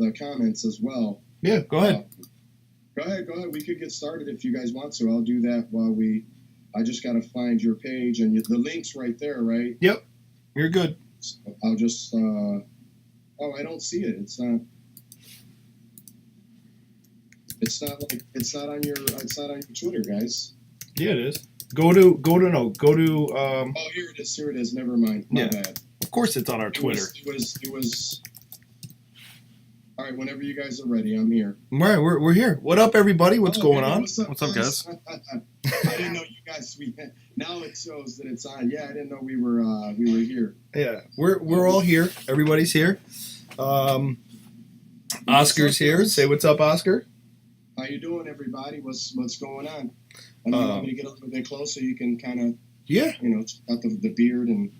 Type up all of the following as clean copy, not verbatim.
the comments as well. Yeah, go ahead. Go ahead. We could get started if you guys want to. I'll do that while I just got to find your page and the link's right there, right? Yep, you're good. So I'll just. I don't see it. It's not. It's not on your Twitter, guys. Yeah, it is. Go to. Oh, here it is. Here it is. Never mind. My bad. Of course, it's on our Twitter. It was. All right. Whenever you guys are ready, I'm here. Right, we're here. What up, everybody? What's going on? What's up, guys? I didn't know you guys. Now it shows that it's on. Yeah, I didn't know we were here. Yeah, we're all here. Everybody's here. Oscar's here. Say what's up, Oscar. How you doing, everybody? What's going on? I know you want me to get a little bit closer. You can kind of, got the beard, and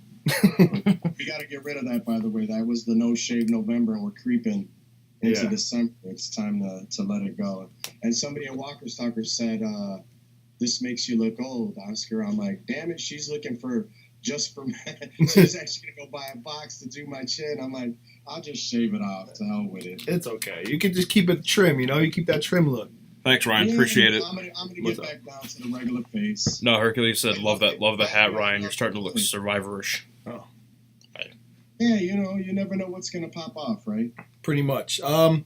we got to get rid of that. By the way, that was the no shave November, and we're creeping into December. It's time to let it go. And somebody at Walker's Talker said, "This makes you look old, Oscar." I'm like, damn it, she's looking for just for men. She's actually gonna go buy a box to do my chin. I'm like, I'll just shave it off. To hell with it. It's okay. You can just keep it trim. You keep that trim look. Thanks, Ryan. Appreciate it. I'm gonna get back down to the regular face. No, Hercules said, "Love the hat, Ryan. You're starting to look survivorish." Oh. Yeah, you never know what's gonna pop off, right? Pretty much. All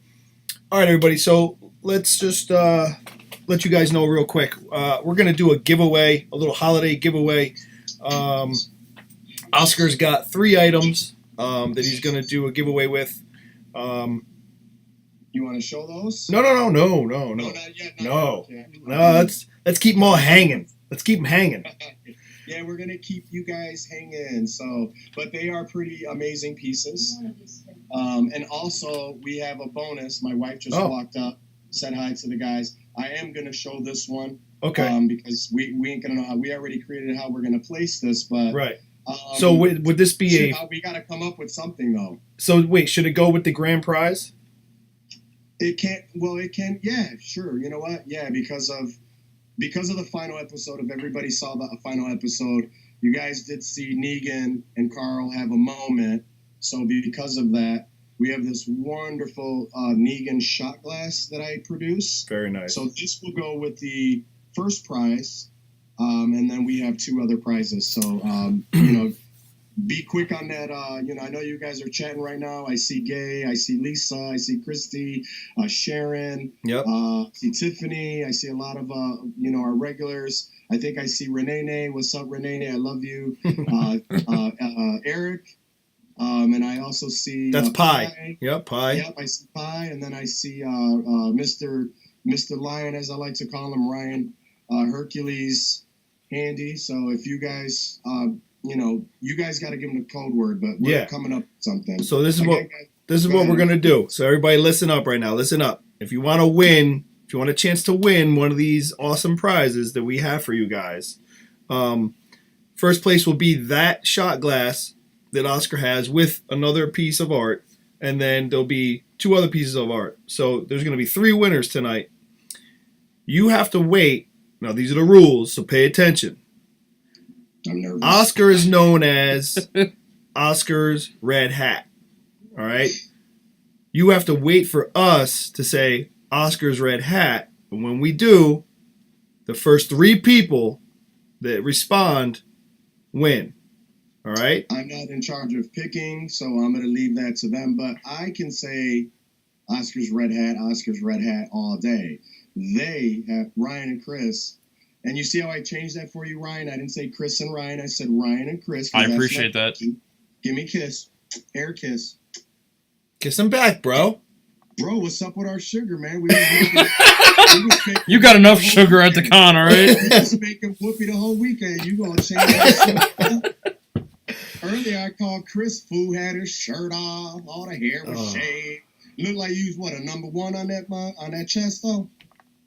right, everybody. So let's just let you guys know real quick. We're gonna do a giveaway, a little holiday giveaway. Oscar's got 3 items that he's gonna do a giveaway with. You want to show those? No. Not yet. No. Let's keep them all hanging. Let's keep them hanging. Yeah, we're gonna keep you guys hanging. So, but they are pretty amazing pieces. And also we have a bonus. My wife just walked up, said hi to the guys. I am gonna show this one. Okay. Because we ain't gonna know how. We already created how we're gonna place this, but right. So would this be we gotta come up with something though. So wait, should it go with the grand prize? It can't. Well, it can. Yeah, sure. You know what? Yeah, because of the final episode. If everybody saw the final episode, you guys did see Negan and Carl have a moment. So because of that, we have this wonderful Negan shot glass that I produce. Very nice. So this will go with the first prize, and then we have 2 other prizes. So be quick on that. I know you guys are chatting right now. I see Gay, I see Lisa, I see Christy, Sharon, I see Tiffany. I see a lot of our regulars. I think I see Renee. What's up, Renee? I love you. Eric. And I also see that's Pie. Yep, Pie. Yep, I see Pie, and then I see Mr. Lion, as I like to call him, Ryan, Hercules, Andy. So if you guys, you guys got to give them the code word, but we're coming up with something. So this is what we're gonna do. So everybody, listen up right now. Listen up. If you want to win, if you want a chance to win one of these awesome prizes that we have for you guys, first place will be that shot glass that Oscar has with another piece of art, and then there'll be 2 other pieces of art. So there's going to be 3 winners tonight. You have to wait. Now these are the rules, so pay attention. I'm nervous. Oscar is known as Oscar's Red Hat. All right? You have to wait for us to say Oscar's Red Hat, and when we do, the first 3 people that respond win. All right. I'm not in charge of picking, so I'm going to leave that to them. But I can say Oscar's Red Hat all day. They have Ryan and Chris. And you see how I changed that for you, Ryan? I didn't say Chris and Ryan. I said Ryan and Chris. I appreciate that. Give me a kiss. Air kiss. Kiss him back, bro. Bro, what's up with our sugar, man? You got enough sugar at the con, all right? We was making whoopee the whole weekend. You going to change that? Earlier, I called Chris, fool had his shirt off, all the hair was shaved. Looked like you was, a number 1 on that chest, though?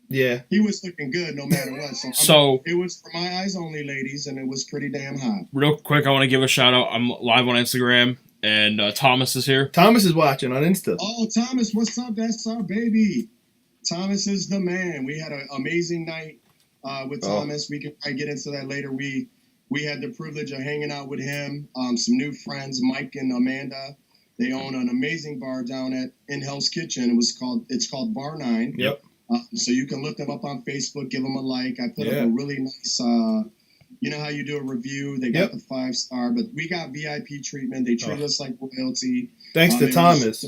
Yeah. He was looking good no matter what. So it was for my eyes only, ladies, and it was pretty damn hot. Real quick, I want to give a shout-out. I'm live on Instagram, and Thomas is here. Thomas is watching on Insta. Oh, Thomas, what's up? That's our baby. Thomas is the man. We had an amazing night with Thomas. We could probably get into that later. We had the privilege of hanging out with him, some new friends, Mike and Amanda, They own an amazing bar down in Hell's Kitchen. It's called Bar 9. Yep. So you can look them up on Facebook, give them a like. I put up a really nice, you know how you do a review? They got the 5-star, but we got VIP treatment. They treat us like royalty. Thanks to Thomas.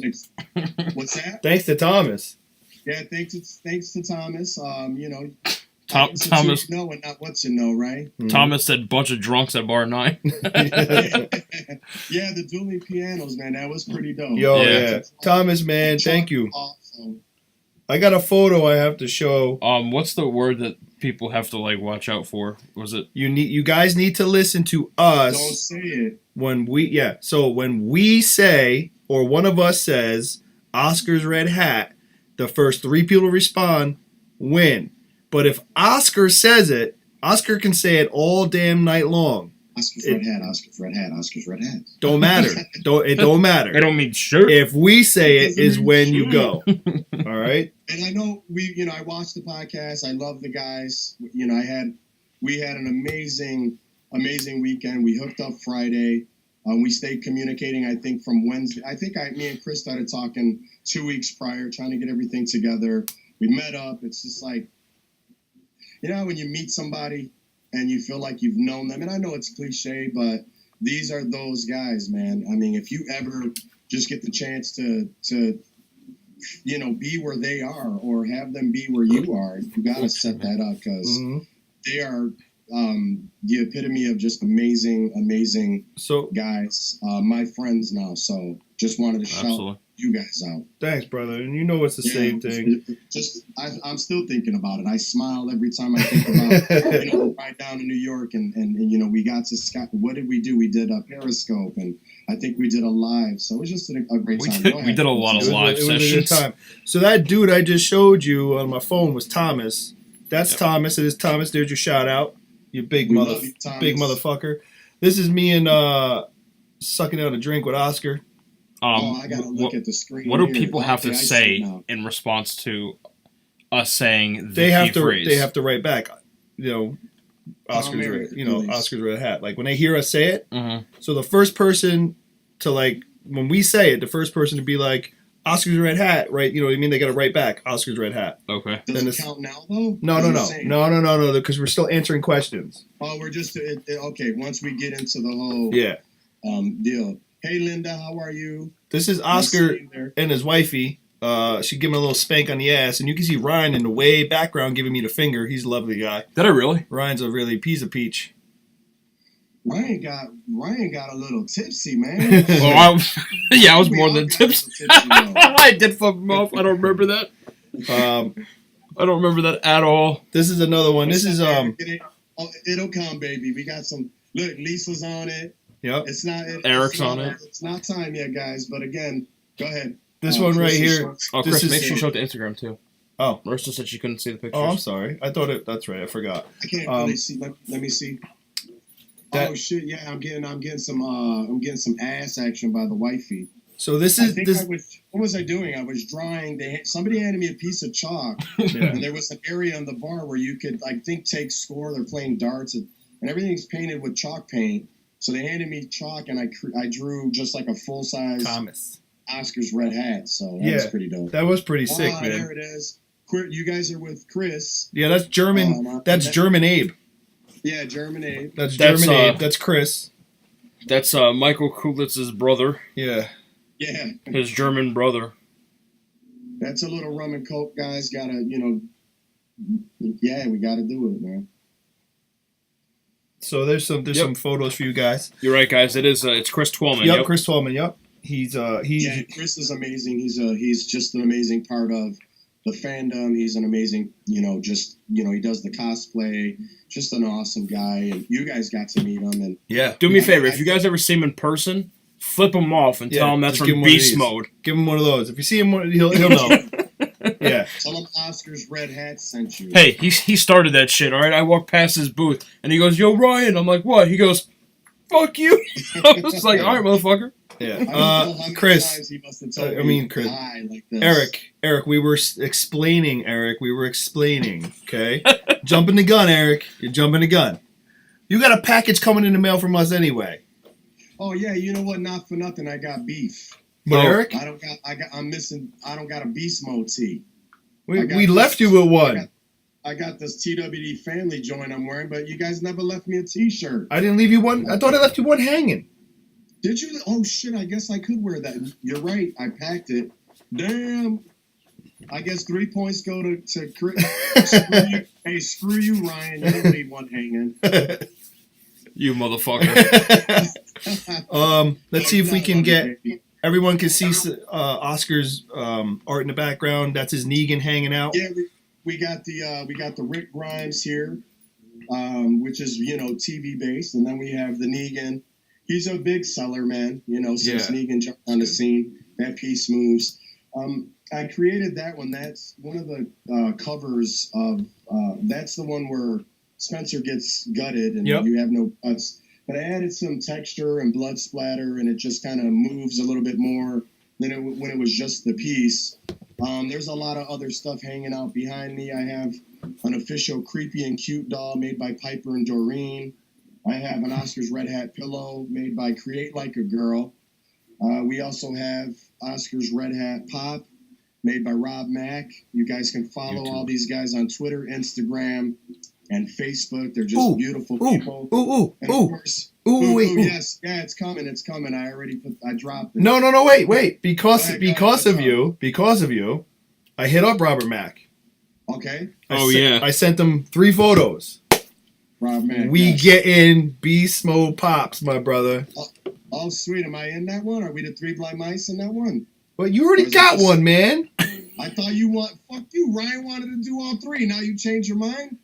What's that? Thanks to Thomas. Yeah, thanks to Thomas. You know, Thomas, you know and not what you know, right? Thomas said bunch of drunks at bar 9. Yeah, the dueling pianos, man, that was pretty dope. Yo, yeah. Thomas, man, thank you. Awesome. I got a photo I have to show. What's the word that people have to like watch out for? Was it you guys need to listen to us. Don't say it. When we say, or one of us says, Oscar's red hat, the first 3 people to respond win. But if Oscar says it, Oscar can say it all damn night long. Oscar's red hat, Oscar's red hat, Oscar's red hat. Don't matter. It don't matter. I don't mean sure. If we say it is when you go. All right? And I know I watched the podcast. I love the guys. You know, we had an amazing weekend. We hooked up Friday. We stayed communicating, I think, from Wednesday. I think me and Chris started talking 2 weeks prior, trying to get everything together. We met up. It's just like, you know, when you meet somebody and you feel like you've known them, and I know it's cliche, but these are those guys, man. I mean, if you ever just get the chance to you know, be where they are or have them be where you are, you got to set that up because they are the epitome of just amazing guys. My friends now, so just wanted to shout you guys out. Thanks, brother. And you know it's the same thing. I'm still thinking about it. I smile every time I think about you know, right down to New York and you know, we got to Scott. What did we do? We did a Periscope and I think we did a live. So it was just a great time. We did a lot of live sessions. It was a good time. So that dude I just showed you on my phone was Thomas. That's Thomas. It is Thomas. There's your shout out. You big motherfucker. This is me and sucking out a drink with Oscar. I gotta look at the screen. What do people have to say in response to us saying they have to write back? You know, Oscar's red hat. Like when they hear us say it. So the first person to like when we say it, the first person to be like Oscar's red hat, right? You know what I mean? They got to write back Oscar's red hat. Okay. Does it count now though? No, because we're still answering questions. Oh, we're just okay. Once we get into the whole deal. Hey, Linda, how are you? This is Oscar and his wifey. She gave him a little spank on the ass, and you can see Ryan in the way background giving me the finger. He's a lovely guy. Did I really? Ryan's a piece of peach. Ryan got a little tipsy, man. Well, I was more than tipsy. I did fuck him off. I don't remember that. I don't remember that at all. This is another one. This is It'll come, baby. We got some. Look, Lisa's on it. Yep. Eric's on it. It's not time yet, guys. But again, go ahead. This one right here. Chris, make sure you show it to Instagram too. Oh, Marissa said she couldn't see the pictures. Oh, I'm sorry. I thought it. That's right. I forgot. I can't really see. Let me see. Oh shit! Yeah, I'm getting some ass action by the wifey. So this is what was I doing? I was drawing. Somebody handed me a piece of chalk, and there was an area in the bar where you could, I think, take score. They're playing darts, and everything's painted with chalk paint. So they handed me chalk, and I drew just like a full size Thomas Oscar's red hat. So that was pretty dope. That was pretty sick, man. There it is. You guys are with Chris. Yeah, that's German. That's German Abe. Yeah, German Abe. That's German Abe. That's Chris. That's Michael Kulitz's brother. Yeah. Yeah. His German brother. That's a little rum and coke, guys. Gotta, we gotta do it, man. So there's some photos for you guys. You're right, guys. It's Chris Twellman. Yep, Chris Twellman. Yep. He's Chris is amazing. He's just an amazing part of the fandom. He's an amazing, he does the cosplay. Just an awesome guy, and you guys got to meet him. And do me a favor, if you guys ever see him in person, flip him off and tell him that's from Beast Mode. Give him one of those. If you see him, he'll know. Yeah. Tell him Oscar's red hat sent you. Hey, he started that shit. All right, I walked past his booth, and he goes, "Yo, Ryan." I'm like, "What?" He goes, "Fuck you." I was like, "All right, motherfucker." Yeah. Chris. Chris. Eric, we were explaining. Okay. Jumping the gun, Eric. You're jumping the gun. You got a package coming in the mail from us anyway. Oh, yeah. You know what? Not for nothing. I got beef. But Eric, I'm missing. I don't got a beast mode tee. We left you with one. I got this TWD family joint I'm wearing, but you guys never left me a T-shirt. I didn't leave you one. I thought I left you one hanging. Did you? Oh shit! I guess I could wear that. You're right. I packed it. Damn. I guess 3 points go to Chris. Hey, screw you, Ryan. You don't leave one hanging. You motherfucker. Let's see if we can get. Everyone can see Oscar's art in the background. That's his Negan hanging out. Yeah, we got the Rick Grimes here, which is TV based, and then we have the Negan. He's a big seller, man. Since Negan jumped on the scene, that piece moves. I created that one. That's one of the covers of. That's the one where Spencer gets gutted and you have no guts. But I added some texture and blood splatter, and it just kind of moves a little bit more than when it was just the piece. There's a lot of other stuff hanging out behind me. I have an official Creepy and Cute doll made by Piper and Doreen. I have an Oscar's Red Hat pillow made by Create Like a Girl. We also have Oscar's Red Hat Pop made by Rob Mack. You guys can follow all these guys on Twitter, Instagram, and Facebook. They're just beautiful people. Yes, it's coming. It's coming. I dropped it. No, wait. Because of you, I hit up Robert Mack. Okay. I sent them 3 photos. Rob Mack. We get in beast mode pops, my brother. Oh, sweet. Am I in that one? Are we the 3 blind mice in that one? Well, you already got one, man. I thought fuck you. Ryan wanted to do all 3. Now you change your mind?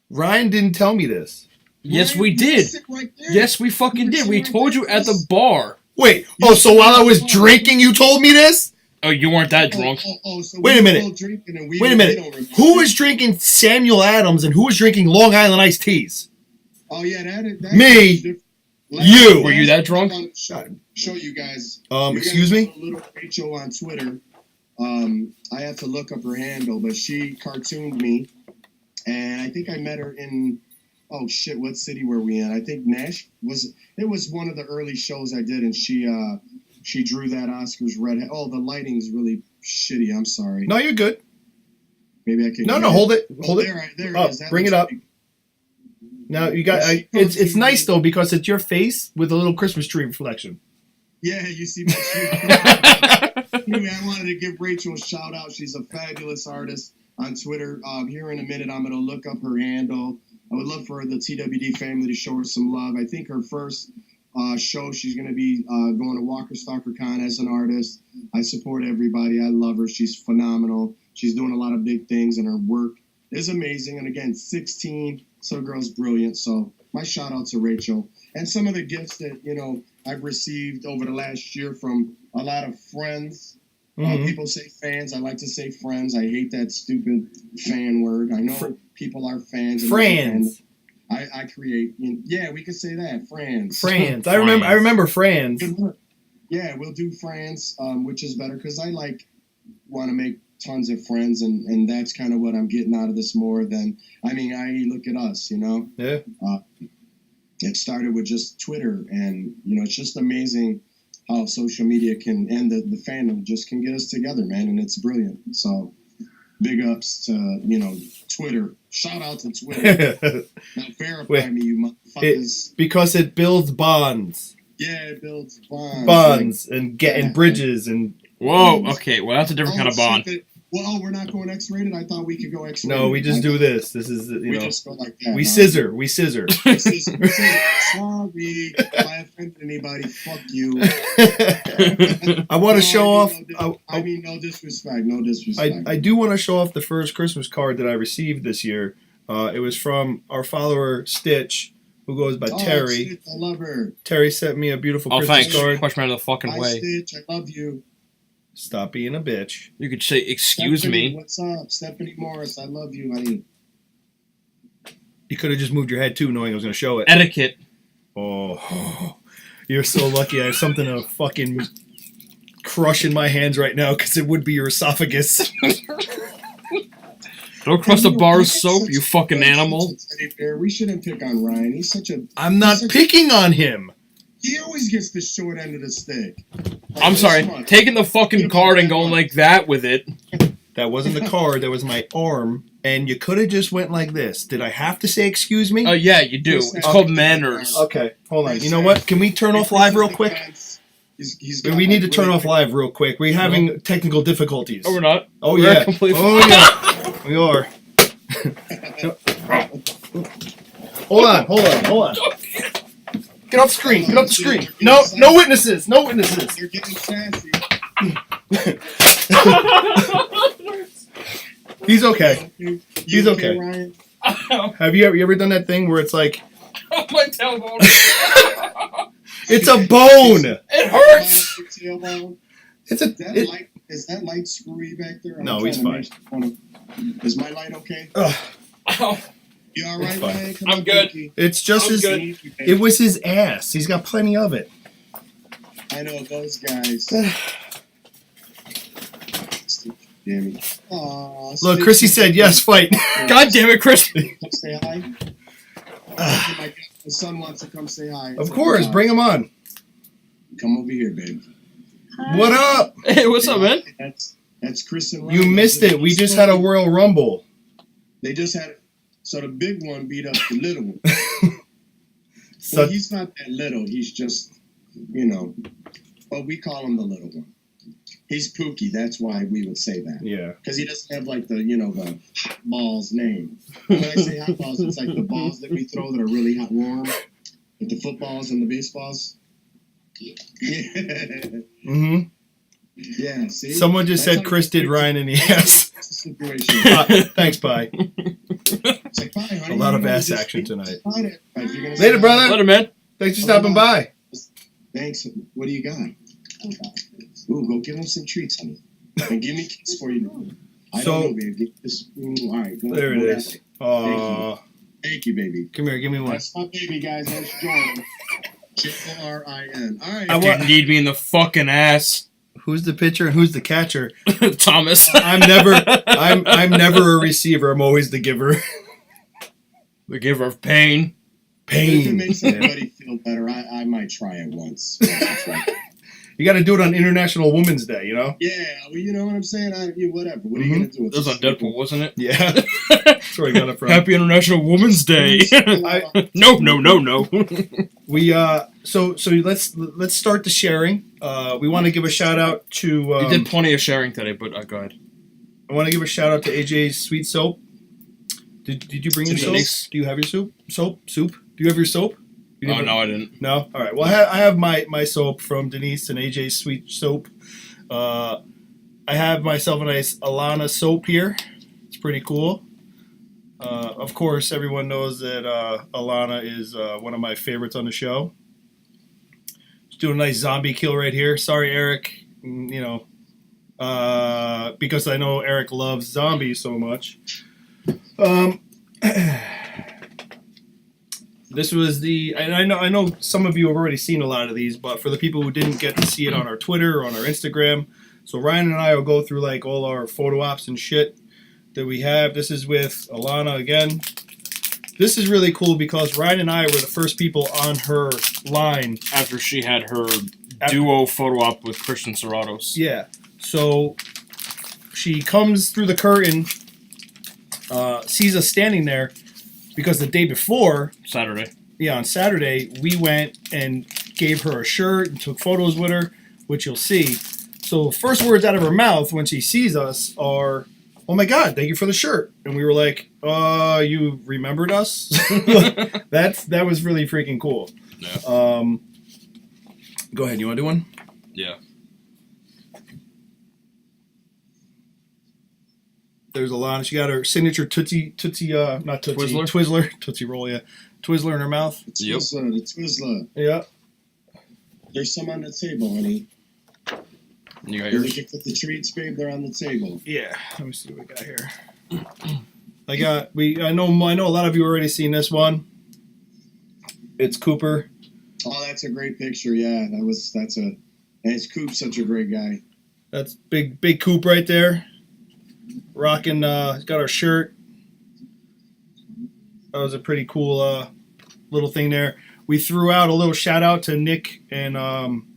Ryan didn't tell me this. Yes, we did. Right, yes, we fucking did. We told you at the bar. Wait. So while I was drinking, you told me this? Oh, you weren't that drunk. So wait a minute. Wait a minute. Who was drinking Samuel Adams and who was drinking Long Island iced teas? Oh, yeah. That me. You. Were you that drunk? Show you guys. Excuse me? Little Rachel on Twitter. I have to look up her handle, but she cartooned me. And I think I met her in, oh shit, what city were we in? I think it was one of the early shows I did, and she drew that Oscar's Red Hat. Oh, the lighting's really shitty. I'm sorry. No, you're good. Maybe I can. No, hold it. Hold it. There it is. Bring it up. Now you got. It's nice though because it's your face with a little Christmas tree reflection. Yeah, you see my Anyway, I wanted to give Rachel a shout out. She's a fabulous artist on Twitter. Here in a minute, I'm going to look up her handle. I would love for the TWD family to show her some love. I think her first show, she's going to be going to Walker Stalker Con as an artist. I support everybody. I love her. She's phenomenal. She's doing a lot of big things, and her work is amazing. And again, 16, so girl's brilliant. So my shout out to Rachel. And some of the gifts that, I've received over the last year from a lot of friends. People say fans. I like to say friends. I hate that stupid fan word. I know people are fans. Friends. I create. Yeah, we could say that. Friends. Friends. I remember friends. Yeah, we'll do friends, which is better because I want to make tons of friends, and that's kind of what I'm getting out of this more than. Look at us. Yeah. It started with just Twitter, and it's just amazing how social media can and the fandom just can get us together, man, and it's brilliant. So big ups to Twitter. Shout out to Twitter. Now verify me, you motherfuckers. Because it builds bonds. Yeah, it builds bonds. Bonds and bridges and. Whoa. Okay. Well, that's a different kind of bond. We're not going X-rated. I thought we could go X-rated. No, we just do this. This is we just go like that. We scissor. We scissor. Sorry, if I offended anybody, fuck you. I want to show off. No disrespect. No disrespect. I do want to show off the first Christmas card that I received this year. It was from our follower Stitch, who goes by Terry. Stitch, I love her. Terry sent me a beautiful Christmas card. Push me out of the fucking way. Stitch, I love you. Stop being a bitch. You could say, excuse Stephanie, me. What's up? Stephanie Morris, I love you, honey. You could have just moved your head, too, knowing I was going to show it. Etiquette. Oh, you're so lucky. I have something to fucking crush in my hands right now, because it would be your esophagus. Don't cross the bar of soap, you fucking animal. We shouldn't pick on Ryan. He's such a... I'm not picking on him. He always gets the short end of the stick. Like, I'm sorry. Taking the fucking card and going like that with it. That wasn't the card. That was my arm. And you could have just went like this. Did I have to say excuse me? Oh, yeah, you do. It's called manners. Okay, hold on. You know what? Can we turn off live real quick? We need to turn off live real quick. We're having technical difficulties. Oh, we're not. Oh, yeah. Oh, yeah. We are. Hold on. Get off the screen. Get off the screen. No witnesses. No witnesses. You're getting sassy. He's okay. He's okay. Ryan? Have you ever done that thing where it's like... My tailbone. It's a bone. It hurts. Is that light screwy back there? No, he's fine. Is my light okay? Oh. You all right, Ryan? I'm good. It's just it was his ass. He's got plenty of it. I know those guys. Damn it. Look, Chrissy said yes, fight. God damn it, Chris. Come say hi. My son wants to come say hi. Of course, bring him on. Come over here, babe. Hi. What up? Hey, what's up, man? That's Chris and Ryan. You missed it. We just had a Royal Rumble. They just had so the big one beat up the little one. So well, he's not that little. He's just, but we call him the little one. He's Pookie. That's why we would say that. Yeah. Because he doesn't have like the hot balls name. And when I say hot balls, it's like the balls that we throw that are really hot warm, like the footballs and the baseballs. Mm-hmm. Yeah. See. Someone just said Chris did Ryan in the ass. That's the situation. Thanks, bye. It's like, bye, honey. A lot of ass action tonight. Later, Later, brother. Later, man. Thanks for stopping by. Thanks. What do you got? Ooh, go give him some treats, honey. And give me kiss for you. I don't know, babe. Get this. All right. There it is. Thank you, baby. Come here. Give me one. That's my baby, guys. That's Jordan. Jorin. All right. You need me in the fucking ass. Who's the pitcher and who's the catcher? Thomas. I'm never a receiver. I'm always the giver. The giver of pain. If it makes anybody feel better, I might try it once. You got to do it on International Women's Day, you know? Yeah, well, you know what I'm saying? Whatever. What are you going to do? That was on Deadpool, wasn't it? Yeah. That's where I got it from. Happy International Women's Day. No. We so let's start the sharing. We want to give a shout out to. You did plenty of sharing today, but go ahead. I want to give a shout out to AJ's Sweet Soap. Did you bring your soap? Do you have your soap? Do you have your soap? Oh, no, I didn't. No? All right. Well, I have my soap from Denise and AJ's Sweet Soap. I have myself a nice Alana soap here. It's pretty cool. Of course, everyone knows that Alana is one of my favorites on the show. She's doing a nice zombie kill right here. Sorry, Eric. Because I know Eric loves zombies so much. This was and I know some of you have already seen a lot of these, but for the people who didn't get to see it on our Twitter or on our Instagram, so Ryan and I will go through like all our photo ops and shit that we have. This is with Alana again. This is really cool because Ryan and I were the first people on her line. After she had her duo photo op with Christian Serratos. Yeah. So she comes through the curtain, sees us standing there, because the day before... on Saturday, we went and gave her a shirt and took photos with her, which you'll see. So first words out of her mouth when she sees us are, "Oh my God, thank you for the shirt." And we were like, you remembered us? That was really freaking cool. Yeah. Go ahead, you want to do one? Yeah. There's a lot. She got her signature Twizzler, Tootsie Roll, yeah. Twizzler in her mouth. The Twizzler. Yeah. There's some on the table, honey. You got You're yours? looking for the treats, babe? They're on the table. Yeah. Let me see what we got here. I know a lot of you already seen this one. It's Cooper. Oh, that's a great picture. Yeah, it's Coop's such a great guy. That's big Coop right there. Rocking, he's got our shirt. That was a pretty cool little thing there. we threw out a little shout out to Nick and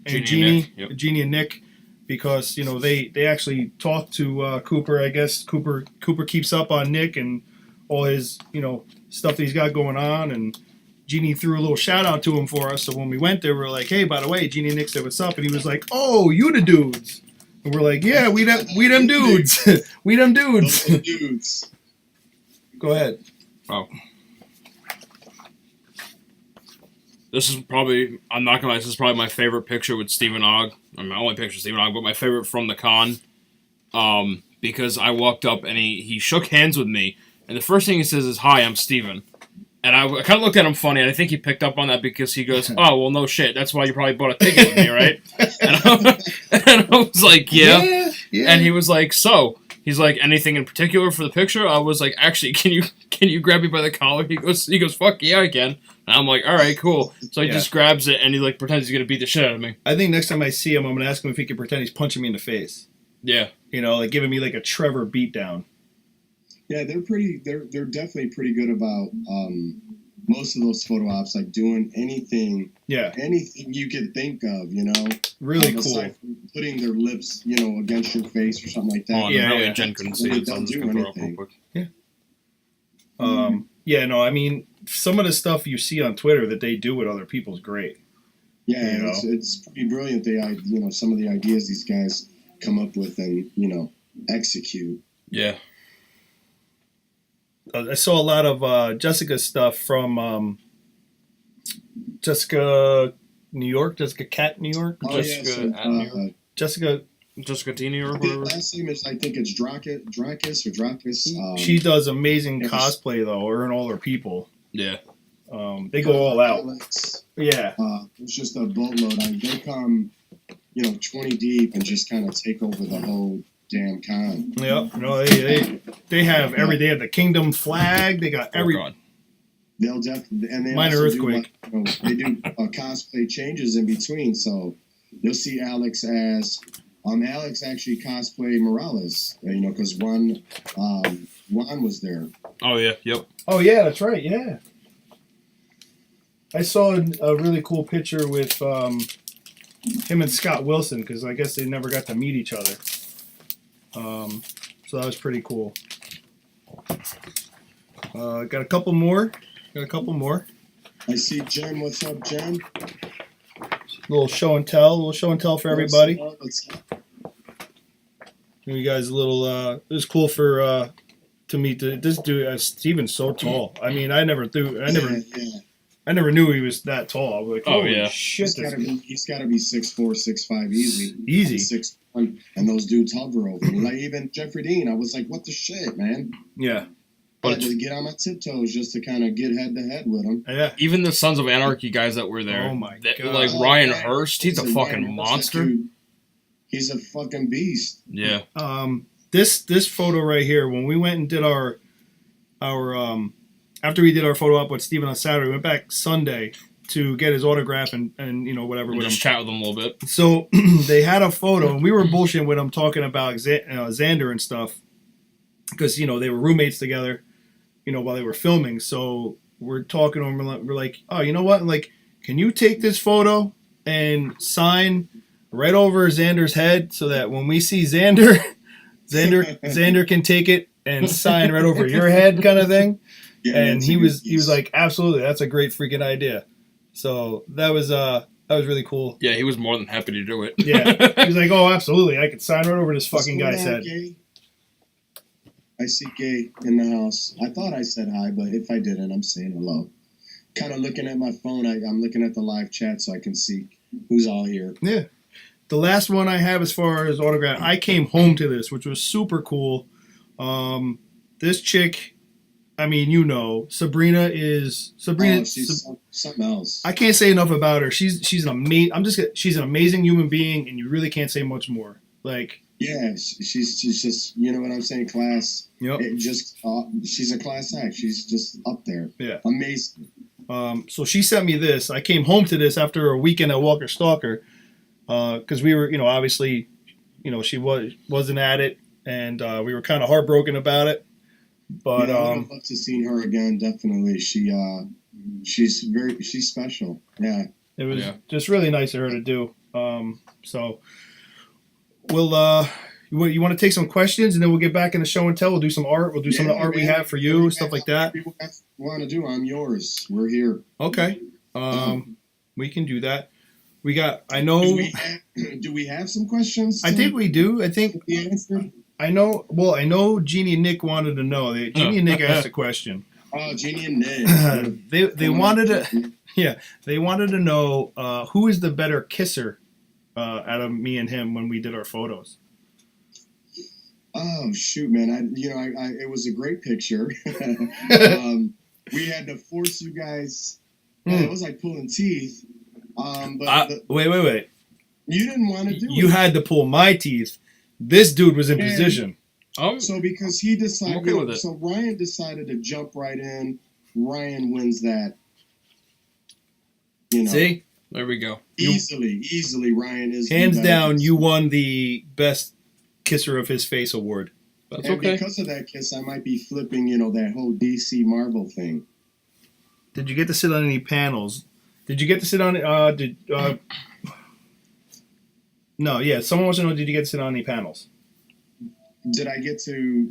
Jeannie, Jeannie and Nick, because they actually talked to Cooper. I guess Cooper keeps up on Nick and all his stuff that he's got going on, and Jeannie threw a little shout out to him for us. So when we went there, we were like, hey, by the way, Jeannie and Nick said what's up, and he was like, oh, you the dudes. And we're like, yeah, we them dudes. We them dudes. Those dudes. Go ahead. Oh. This is probably, I'm not gonna lie, this is probably my favorite picture with Stephen Ogg. I mean, my only picture of Stephen Ogg, but my favorite from the con. Because I walked up and he shook hands with me, and the first thing he says is, hi, I'm Steven. And I kind of looked at him funny, and I think he picked up on that because he goes, oh, well, no shit. That's why you probably bought a ticket with me, right? And I was like, yeah. And he was like, so? He's like, anything in particular for the picture? I was like, actually, can you grab me by the collar? He goes, fuck yeah, I can. And I'm like, all right, cool. So he just grabs it, and he like pretends he's going to beat the shit out of me. I think next time I see him, I'm going to ask him if he can pretend he's punching me in the face. Yeah. Like giving me like a Trevor beatdown. Yeah, they're definitely pretty good about most of those photo ops, like doing anything you could think of, Really cool. Aside from putting their lips, against your face or something like that. Oh, yeah. Jen couldn't see it, so I'm just going to throw it real quick. Yeah. I mean, some of the stuff you see on Twitter that they do with other people is great. Yeah, it's pretty brilliant. Some of the ideas these guys come up with and, execute. Yeah. I saw a lot of Jessica's stuff from Jessica New York, Jessica Cat New York, Jessica T New York. Whatever. Last name is, I think it's Dracus. She does amazing cosplay though, her and all her people. Yeah. They go all out. Alex, yeah. It's just a boatload. They come, 20 deep and just kind of take over the whole damn con. Yep. They have every. They have the Kingdom flag. They got every. They'll definitely, and they minor earthquake. They do cosplay changes in between. So you'll see Alex as Alex actually cosplay Morales. Because Juan was there. Oh yeah. Yep. Oh yeah, that's right. Yeah. I saw a really cool picture with him and Scott Wilson, because I guess they never got to meet each other. So that was pretty cool. Got a couple more. I see Jen. What's up, Jen? Little show and tell for everybody. Give you guys a little. It was cool to meet this dude. Steven's so tall. I mean, I never knew he was that tall. I was like, oh yeah, shit! He's got to be 6'4", 6'5", easy. 6'1", and those dudes hover over me. Like even Jeffrey Dean, I was like, what the shit, man? Yeah. I had to get on my tiptoes just to kind of get head to head with him. Yeah. Even the Sons of Anarchy guys that were there. Oh my god! Like Ryan Hurst, he's a fucking monster. He's a fucking beast. Yeah. This photo right here, when we went and did our after we did our photo op with Steven on Saturday, we went back Sunday to get his autograph and whatever and with just him. Chat with him a little bit. So they had a photo, and we were bullshitting with him, talking about Xander and stuff, because they were roommates together, while they were filming. So we're talking to him. We're like, oh, you know what? Like, can you take this photo and sign right over Xander's head so that when we see Xander can take it and sign right over your head, kind of thing. Yeah, and he was like, absolutely, that's a great freaking idea. So that was really cool. Yeah, he was more than happy to do it. Yeah, he was like, oh, absolutely, I could sign right over this fucking guy's head. I see Gay in the house. I thought I said hi, but if I didn't, I'm saying hello. Kind of looking at my phone. I'm looking at the live chat so I can see who's all here. Yeah. The last one I have as far as autograph, I came home to this, which was super cool. This chick, I mean, Sabrina. She's something else. I can't say enough about her. She's an she's an amazing human being, and you really can't say much more. Like, yeah, she's just, you know what I'm saying, class. Yep. She's a class act. She's just up there. Yeah. Amazing. So she sent me this. I came home to this after a weekend at Walker Stalker, because we were, obviously, she wasn't at it, and we were kind of heartbroken about it. But I would love to see her again. Definitely, she She's special. Yeah. It was just really nice of her to do. So we'll you want to take some questions and then we'll get back in the show and tell. We'll do some art. We'll do some of the art we have for you, stuff like that. People want to do. I'm yours. We're here. Okay. We can do that. We got. I know. Do we have some questions? I think we do. I think. I know. Well, I know. Jeannie and Nick wanted to know. Jeannie and Nick asked a question. Oh, Jeannie and Nick. they wanted to. Yeah, they wanted to know who is the better kisser out of me and him when we did our photos. Oh shoot, man! I it was a great picture. We had to force you guys. It was like pulling teeth. Wait. You didn't want to do it. You had to pull my teeth. This dude was in position. So because he decided, okay with it. So Ryan decided to jump right in. Ryan wins that. See? There we go. Easily, Ryan is hands down. You won the best kisser of his face award. That's and okay. Because of that kiss, I might be flipping, that whole DC Marvel thing. Did you get to sit on any panels? Did you get to sit on? No, yeah. Someone wants to know. Did you get to sit on any panels? Did I get to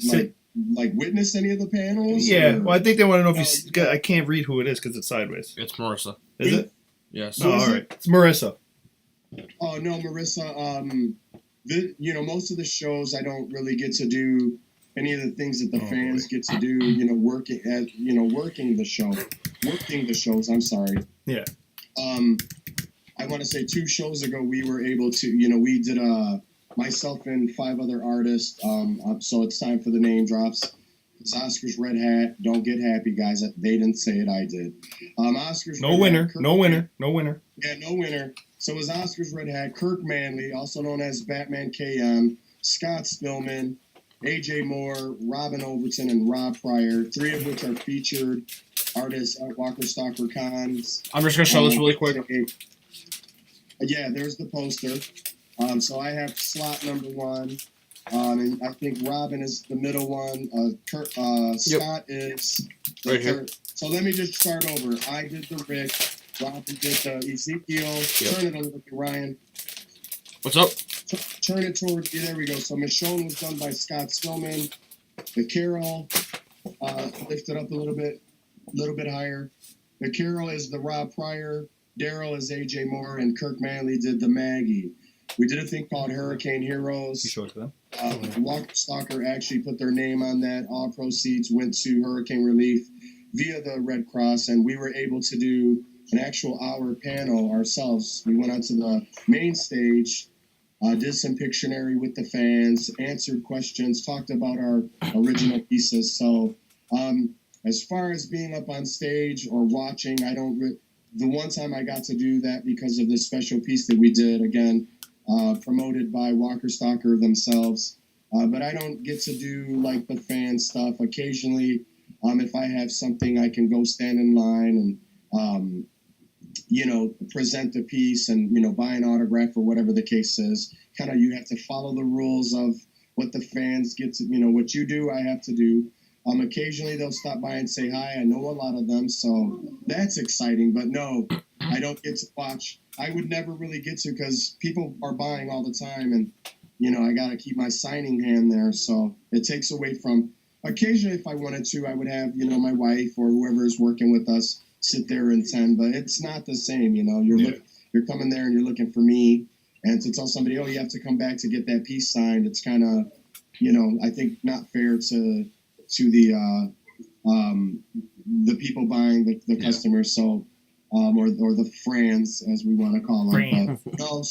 like witness any of the panels? Yeah. Or? Well, I think they want to know if you. I can't read who it is because it's sideways. It's Marissa. Is it? Yes. Oh, all right. It's Marissa. Oh no, Marissa. Most of the shows I don't really get to do any of the things that the fans get to do. Working the shows. I'm sorry. Yeah. I want to say 2 shows ago we were able to. We did myself and 5 other artists. So it's time for the name drops. It's Oscar's Red Hat. Don't get happy, guys. They didn't say it. I did. Oscar's No Red winner. Hat, No winner. No winner. Yeah, no winner. So it was Oscar's Red Hat, Kirk Manley, also known as Batman KM, Scott Spillman, AJ Moore, Robin Overton, and Rob Pryor, 3 of which are featured artists at Walker Stalker Cons. I'm just going to show this really quick. Yeah, there's the poster. So I have slot number 1. And I think Robin is the middle one. Scott is right here. Third. So let me just start over. I did the Rick. Robin did the Ezekiel. Yep. Turn it a little bit, Ryan. What's up? Turn it towards you. There we go. So Michonne was done by Scott Stillman. The Carol lifted up a little bit higher. The Carol is the Rob Pryor. Daryl is AJ Moore, and Kirk Manley did the Maggie. We did a thing called Hurricane Heroes. You showed them. Walker Stalker actually put their name on that. All proceeds went to hurricane relief via the Red Cross, and we were able to do an actual hour panel ourselves. We went onto the main stage, did some Pictionary with the fans, answered questions, talked about our original pieces. So as far as being up on stage or watching, the one time I got to do that because of this special piece that we did, again, promoted by Walker Stalker themselves. But I don't get to do like the fan stuff. Occasionally, if I have something, I can go stand in line and, present the piece and, buy an autograph or whatever the case is. Kind of, you have to follow the rules of what the fans get to, what you do, I have to do. Occasionally they'll stop by and say hi. I know a lot of them, so that's exciting. But no, I don't get to watch. I would never really get to because people are buying all the time, and I got to keep my signing hand there. So it takes away from. Occasionally, if I wanted to, I would have my wife or whoever is working with us sit there and attend, but it's not the same. You're coming there and you're looking for me, and to tell somebody, oh, you have to come back to get that piece signed. It's kind of, I think not fair to the people buying the customers. So. Or the friends, as we want to call them. But no,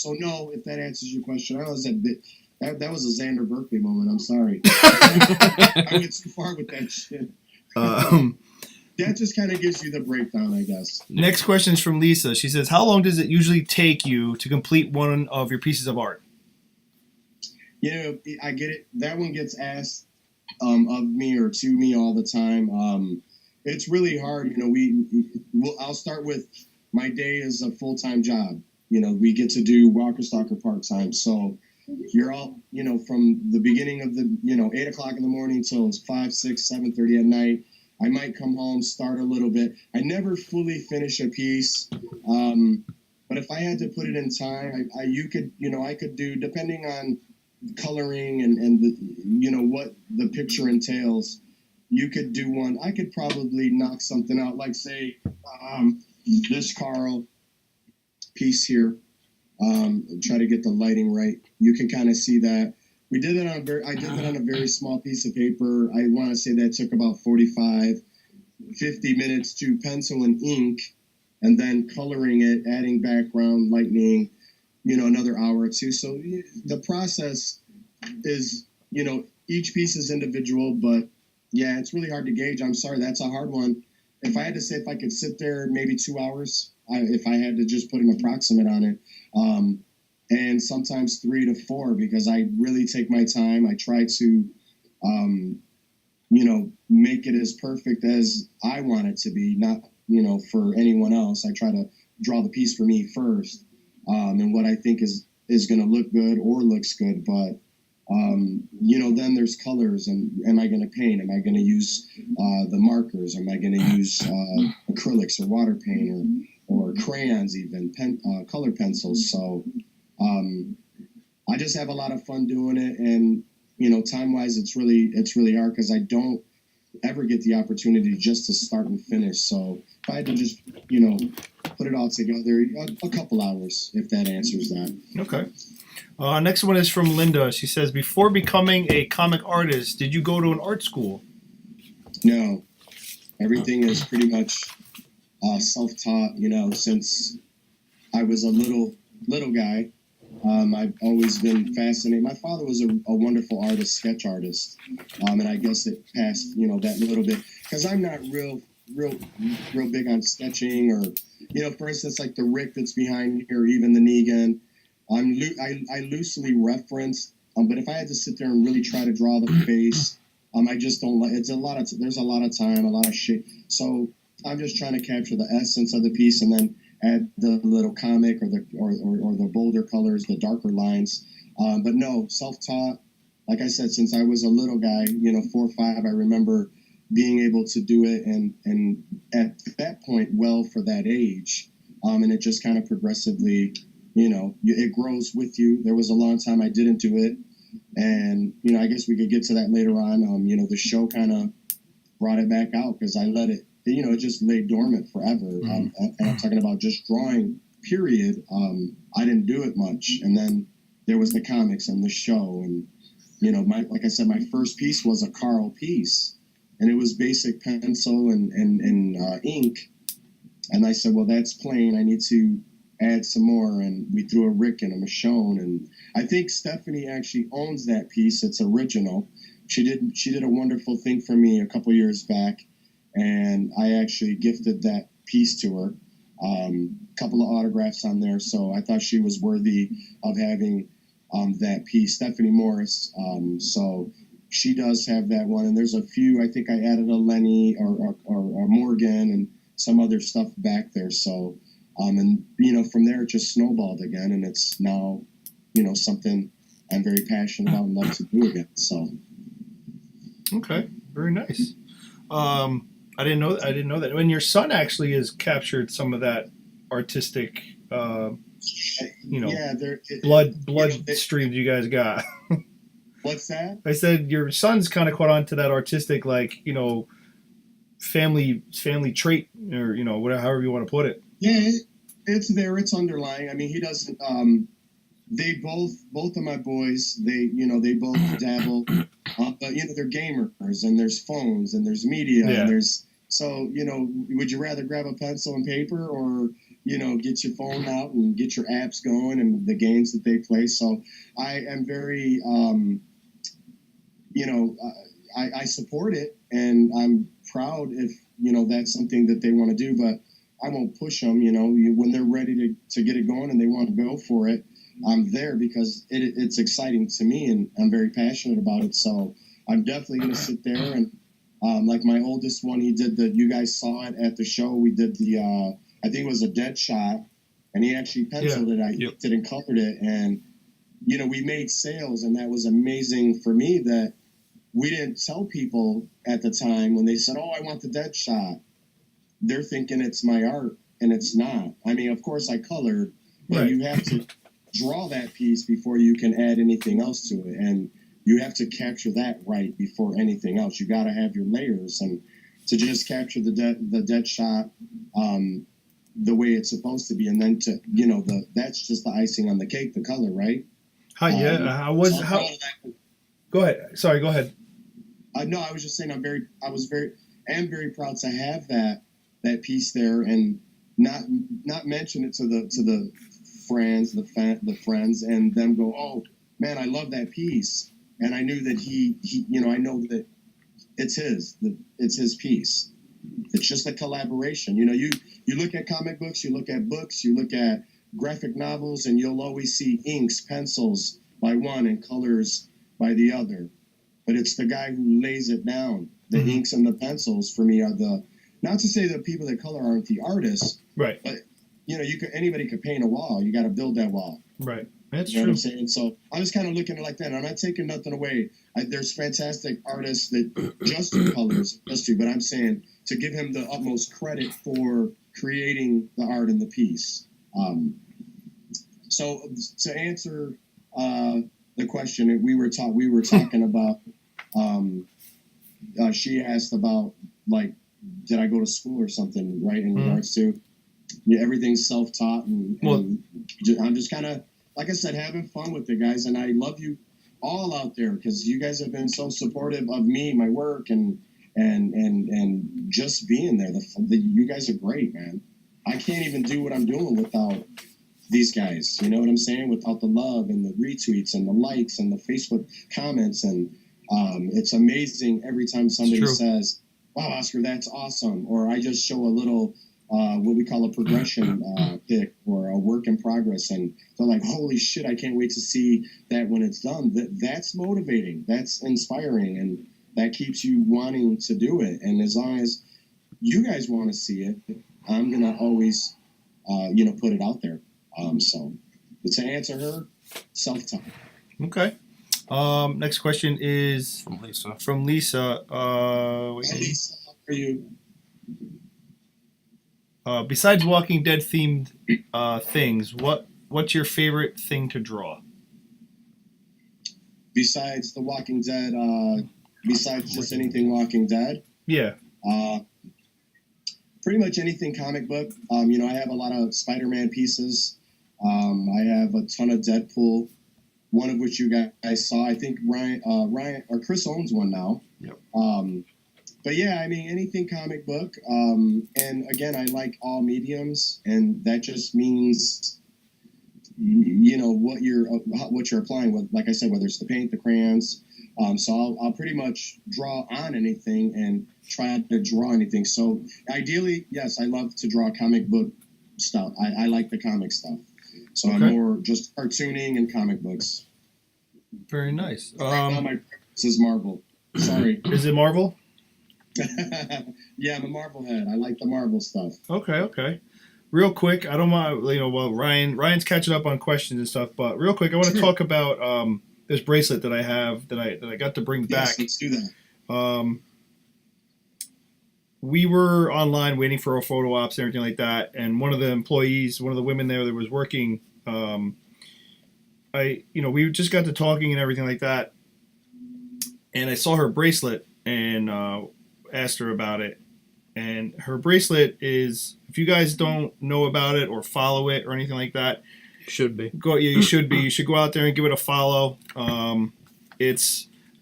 if that answers your question. I was that was a Xander Berkeley moment. I'm sorry. I went too far with that shit. That just kind of gives you the breakdown, I guess. Next question is from Lisa. She says, how long does it usually take you to complete one of your pieces of art? I get it. That one gets asked of me or to me all the time. It's really hard. I'll start with my day is a full-time job. We get to do Walker Stalker part-time. So you're all, from the beginning of the, 8 o'clock in the morning till it's 5, 6, 7:30 at night. I might come home, start a little bit. I never fully finish a piece. But if I had to put it in time, I could do, depending on coloring and the, what the picture entails, you could do one. I could probably knock something out, like say this Carl piece here. Try to get the lighting right. You can kind of see that. I did that on a very small piece of paper. I want to say that took about 45, 50 minutes to pencil and ink, and then coloring it, adding background, lightning, another hour or two. So the process is, each piece is individual, but yeah, it's really hard to gauge. I'm sorry, that's a hard one. If I had to say if I could sit there maybe 2 hours, if I had to just put an approximate on it, and sometimes 3 to 4, because I really take my time. I try to, make it as perfect as I want it to be, not, for anyone else. I try to draw the piece for me first, and what I think is going to look good or looks good. But, then there's colors, and am I going to paint? Am I going to use the markers? Am I going to use acrylics or water paint or crayons, even color pencils? So I just have a lot of fun doing it, and time-wise, it's really hard because I don't ever get the opportunity just to start and finish. So if I had to just put it all together, a couple hours, if that answers that. Okay. Next one is from Linda. She says, before becoming a comic artist, did you go to an art school? No. Everything is pretty much self-taught, since I was a little guy. I've always been fascinated. My father was a wonderful artist, sketch artist, and I guess it passed, that little bit, because I'm not real big on sketching, or, for instance, like the Rick that's behind here, or even the Negan. I loosely reference, but if I had to sit there and really try to draw the face, I just don't like. There's a lot of time, a lot of shit. So I'm just trying to capture the essence of the piece, and then add the little comic or the bolder colors, the darker lines. But no, self-taught. Like I said, since I was a little guy, 4 or 5, I remember being able to do it, and at that point, well, for that age, and it just kind of progressively, it grows with you. There was a long time I didn't do it, and I guess we could get to that later on. The show kind of brought it back out because I let it. It just lay dormant forever. And I'm talking about just drawing, period. I didn't do it much. And then there was the comics and the show. And, like I said, my first piece was a Carl piece. And it was basic pencil and ink. And I said, well, that's plain. I need to add some more. And we threw a Rick and a Michonne. And I think Stephanie actually owns that piece. It's original. She did a wonderful thing for me a couple years back. And I actually gifted that piece to her, a couple of autographs on there. So I thought she was worthy of having that piece, Stephanie Morris. So she does have that one. And there's a few, I think I added a Lenny or Morgan and some other stuff back there. So, and, from there it just snowballed again. And it's now, something I'm very passionate about and love to do again. So. Okay, very nice. I didn't know that. And your son actually has captured some of that artistic, blood stream you guys got. What's that? I said your son's kind of caught on to that artistic, family trait, or whatever, however you want to put it. Yeah, it's there. It's underlying. I mean, he doesn't. They both of my boys. They both dabble. But they're gamers, and there's phones, and there's media, and there's would you rather grab a pencil and paper, or get your phone out and get your apps going and the games that they play? So I am very I support it, and I'm proud if that's something that they want to do, but I won't push them. When they're ready to get it going and they want to go for it, I'm there because it's exciting to me, and I'm very passionate about it. So I'm definitely going to sit there and, like my oldest one, he did you guys saw it at the show. We did I think it was a dead shot, and he actually penciled it. I did and colored it, and we made sales, and that was amazing for me that we didn't tell people at the time when they said, "Oh, I want the dead shot." They're thinking it's my art, and it's not. I mean, of course, I colored, but you have to draw that piece before you can add anything else to it, and you have to capture that right before anything else. You got to have your layers, and to just capture the dead shot the way it's supposed to be, and then to that's just the icing on the cake, the color, right? How Go ahead. Sorry, go ahead. No, I was just saying I'm very proud to have that piece there, and not mention it to the friends, the friends, and them go, "Oh man, I love that piece," and I knew that he I know that it's his piece. It's just a collaboration. You look at comic books, you look at books, you look at graphic novels, and you'll always see inks, pencils by one, and colors by the other. But it's the guy who lays it down. The inks and the pencils for me are not to say that people that color aren't the artists, right? But anybody could paint a wall. You got to build that wall, right? That's true. What I'm saying? So I was kind of looking at it like that. I'm not taking nothing away. There's fantastic artists that just do colors, but I'm saying to give him the utmost credit for creating the art and the piece. So to answer the question, we were talking about. She asked about, like, did I go to school or something, right? In regards to everything's self-taught, and I'm just kind of, like I said, having fun with it, guys. And I love you all out there because you guys have been so supportive of me, my work, and just being there. You guys are great, man. I can't even do what I'm doing without these guys. You know what I'm saying? Without the love and the retweets and the likes and the Facebook comments, and it's amazing every time somebody says, "Wow, Oscar, that's awesome," or I just show a little what we call a progression pic or a work in progress, and they're like, "Holy shit, I can't wait to see that when it's done." That's motivating, that's inspiring, and that keeps you wanting to do it. And as long as you guys want to see it, I'm gonna always put it out there. So to answer her, self-taught. Okay. Next question is from Lisa. Lisa, how are you? Besides Walking Dead themed things, what's your favorite thing to draw? Besides The Walking Dead, besides just anything Walking Dead? Yeah. Pretty much anything comic book. I have a lot of Spider-Man pieces. I have a ton of Deadpool, one of which you guys saw. I think Ryan or Chris owns one now. Yep. But yeah, I mean, anything comic book. And again, I like all mediums, and that just means, what you're applying with. Like I said, whether it's the paint, the crayons. So I'll pretty much draw on anything and try to draw anything. So ideally, yes, I love to draw comic book stuff. I like the comic stuff. So I'm more just cartooning and comic books. Very nice. My this is Marvel. Sorry. Is it Marvel? Yeah, I'm a Marvel head. I like the Marvel stuff. Okay. Real quick, I don't mind. Ryan's catching up on questions and stuff, but real quick, I want to talk about this bracelet that I have that I got to bring back. Yes, let's do that. We were online waiting for our photo ops and everything like that, and one of the employees, one of the women there that was working, we just got to talking and everything like that, and I saw her bracelet and asked her about it. And her bracelet is, if you guys don't know about it or follow it or anything like that, you should be. You should be. You should go out there and give it a follow.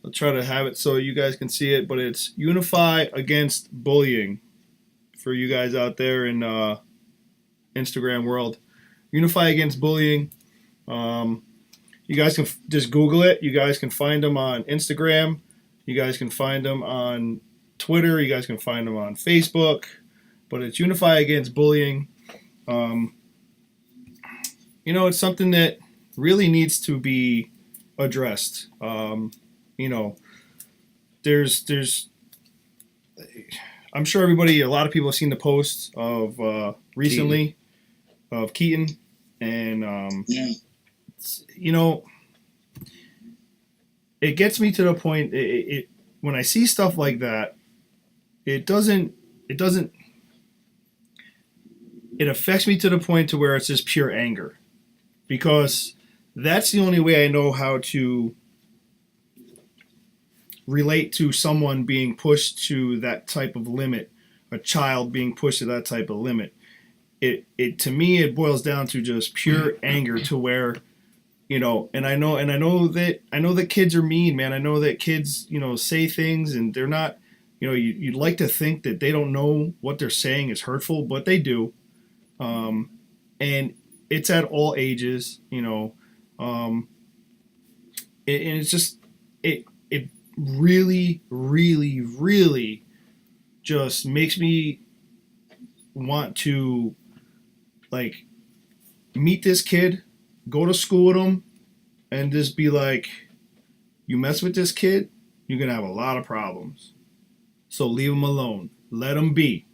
I'll try to have it so you guys can see it, but it's Unify Against Bullying for you guys out there in Instagram world. Unify Against Bullying. You guys can just Google it. You guys can find them on Instagram. You guys can find them on Twitter. You guys can find them on Facebook. But it's Unify Against Bullying. It's something that really needs to be addressed. There's I'm sure a lot of people have seen the posts of recently of Keaton, and it gets me to the point. when I see stuff like that, it affects me to the point to where it's just pure anger, because that's the only way I know how to relate to someone being pushed to that type of limit, a child being pushed to that type of limit. It to me, it boils down to just pure anger, to where, and I know that kids are mean, man. I know that kids, say things and they're not, you'd like to think that they don't know what they're saying is hurtful, but they do. And it's at all ages, and it's just, it really, really, really just makes me want to, like, meet this kid, go to school with him, and just be like, you mess with this kid, you're going to have a lot of problems. So leave him alone. Let him be.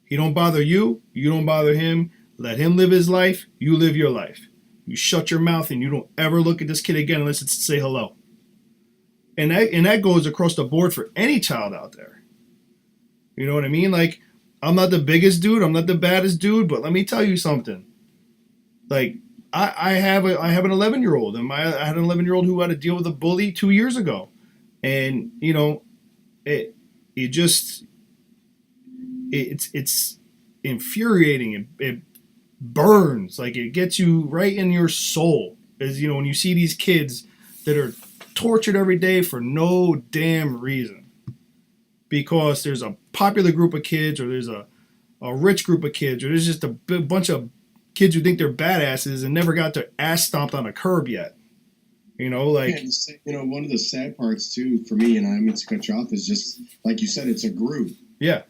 He don't bother you. You don't bother him. Let him live his life. You live your life. You shut your mouth and you don't ever look at this kid again unless it's to say hello. And that goes across the board for any child out there. You know what I mean? Like, I'm not the biggest dude. I'm not the baddest dude. But let me tell you something. Like, I have an 11-year-old. And I had an 11-year-old who had to deal with a bully 2 years ago. And, it's infuriating. It burns. Like, it gets you right in your soul. As, when you see these kids that are tortured every day for no damn reason. Because there's a popular group of kids, or there's a rich group of kids, or there's just a bunch of kids who think they're badasses and never got their ass stomped on a curb yet. One of the sad parts too for me, and I mean to cut you off, is just like you said, it's a group. Yeah.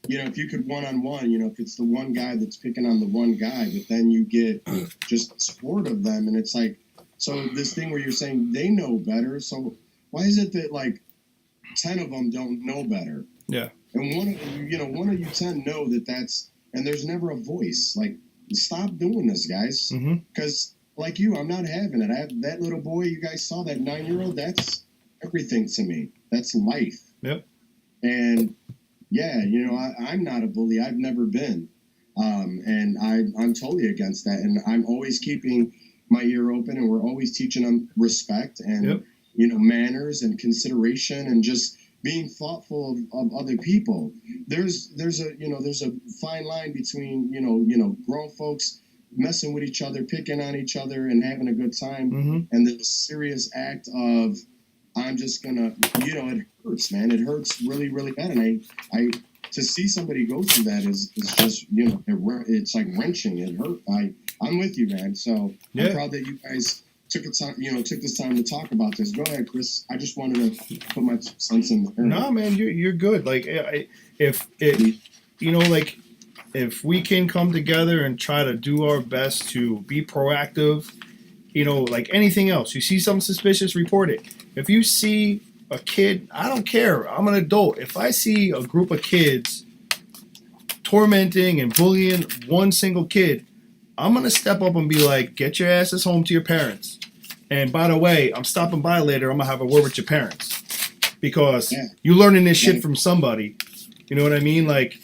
If you could one-on-one, if it's the one guy that's picking on the one guy, but then you get just support of them, and it's like, so this thing where you're saying they know better, so why is it that, like, 10 of them don't know better? Yeah. And one of you 10 know that's, and there's never a voice. Like, stop doing this, guys. Because, like you, I'm not having it. That little boy you guys saw, that 9-year-old, that's everything to me. That's life. Yep. And, yeah, I'm not a bully. I've never been. And I'm totally against that. And I'm always keeping my ear open, and we're always teaching them respect and, yep. Manners and consideration, and just being thoughtful of other people. There's a fine line between, grown folks messing with each other, picking on each other and having a good time, and the serious act of, I'm just gonna, it hurts, man. It hurts really, really bad. And I to see somebody go through that is just, it's like wrenching. It hurt. I'm with you, man. So yeah. I'm proud that you guys took this time to talk about this. Go ahead, Chris. I just wanted to put my 2 cents in there. No, man, you're good. Like, if we can come together and try to do our best to be proactive, like anything else, you see something suspicious, report it. If you see a kid, I don't care. I'm an adult. If I see a group of kids tormenting and bullying one single kid, I'm going to step up and be like, get your asses home to your parents. And by the way, I'm stopping by later. I'm going to have a word with your parents. Because you're learning this shit from somebody. You know what I mean? Like,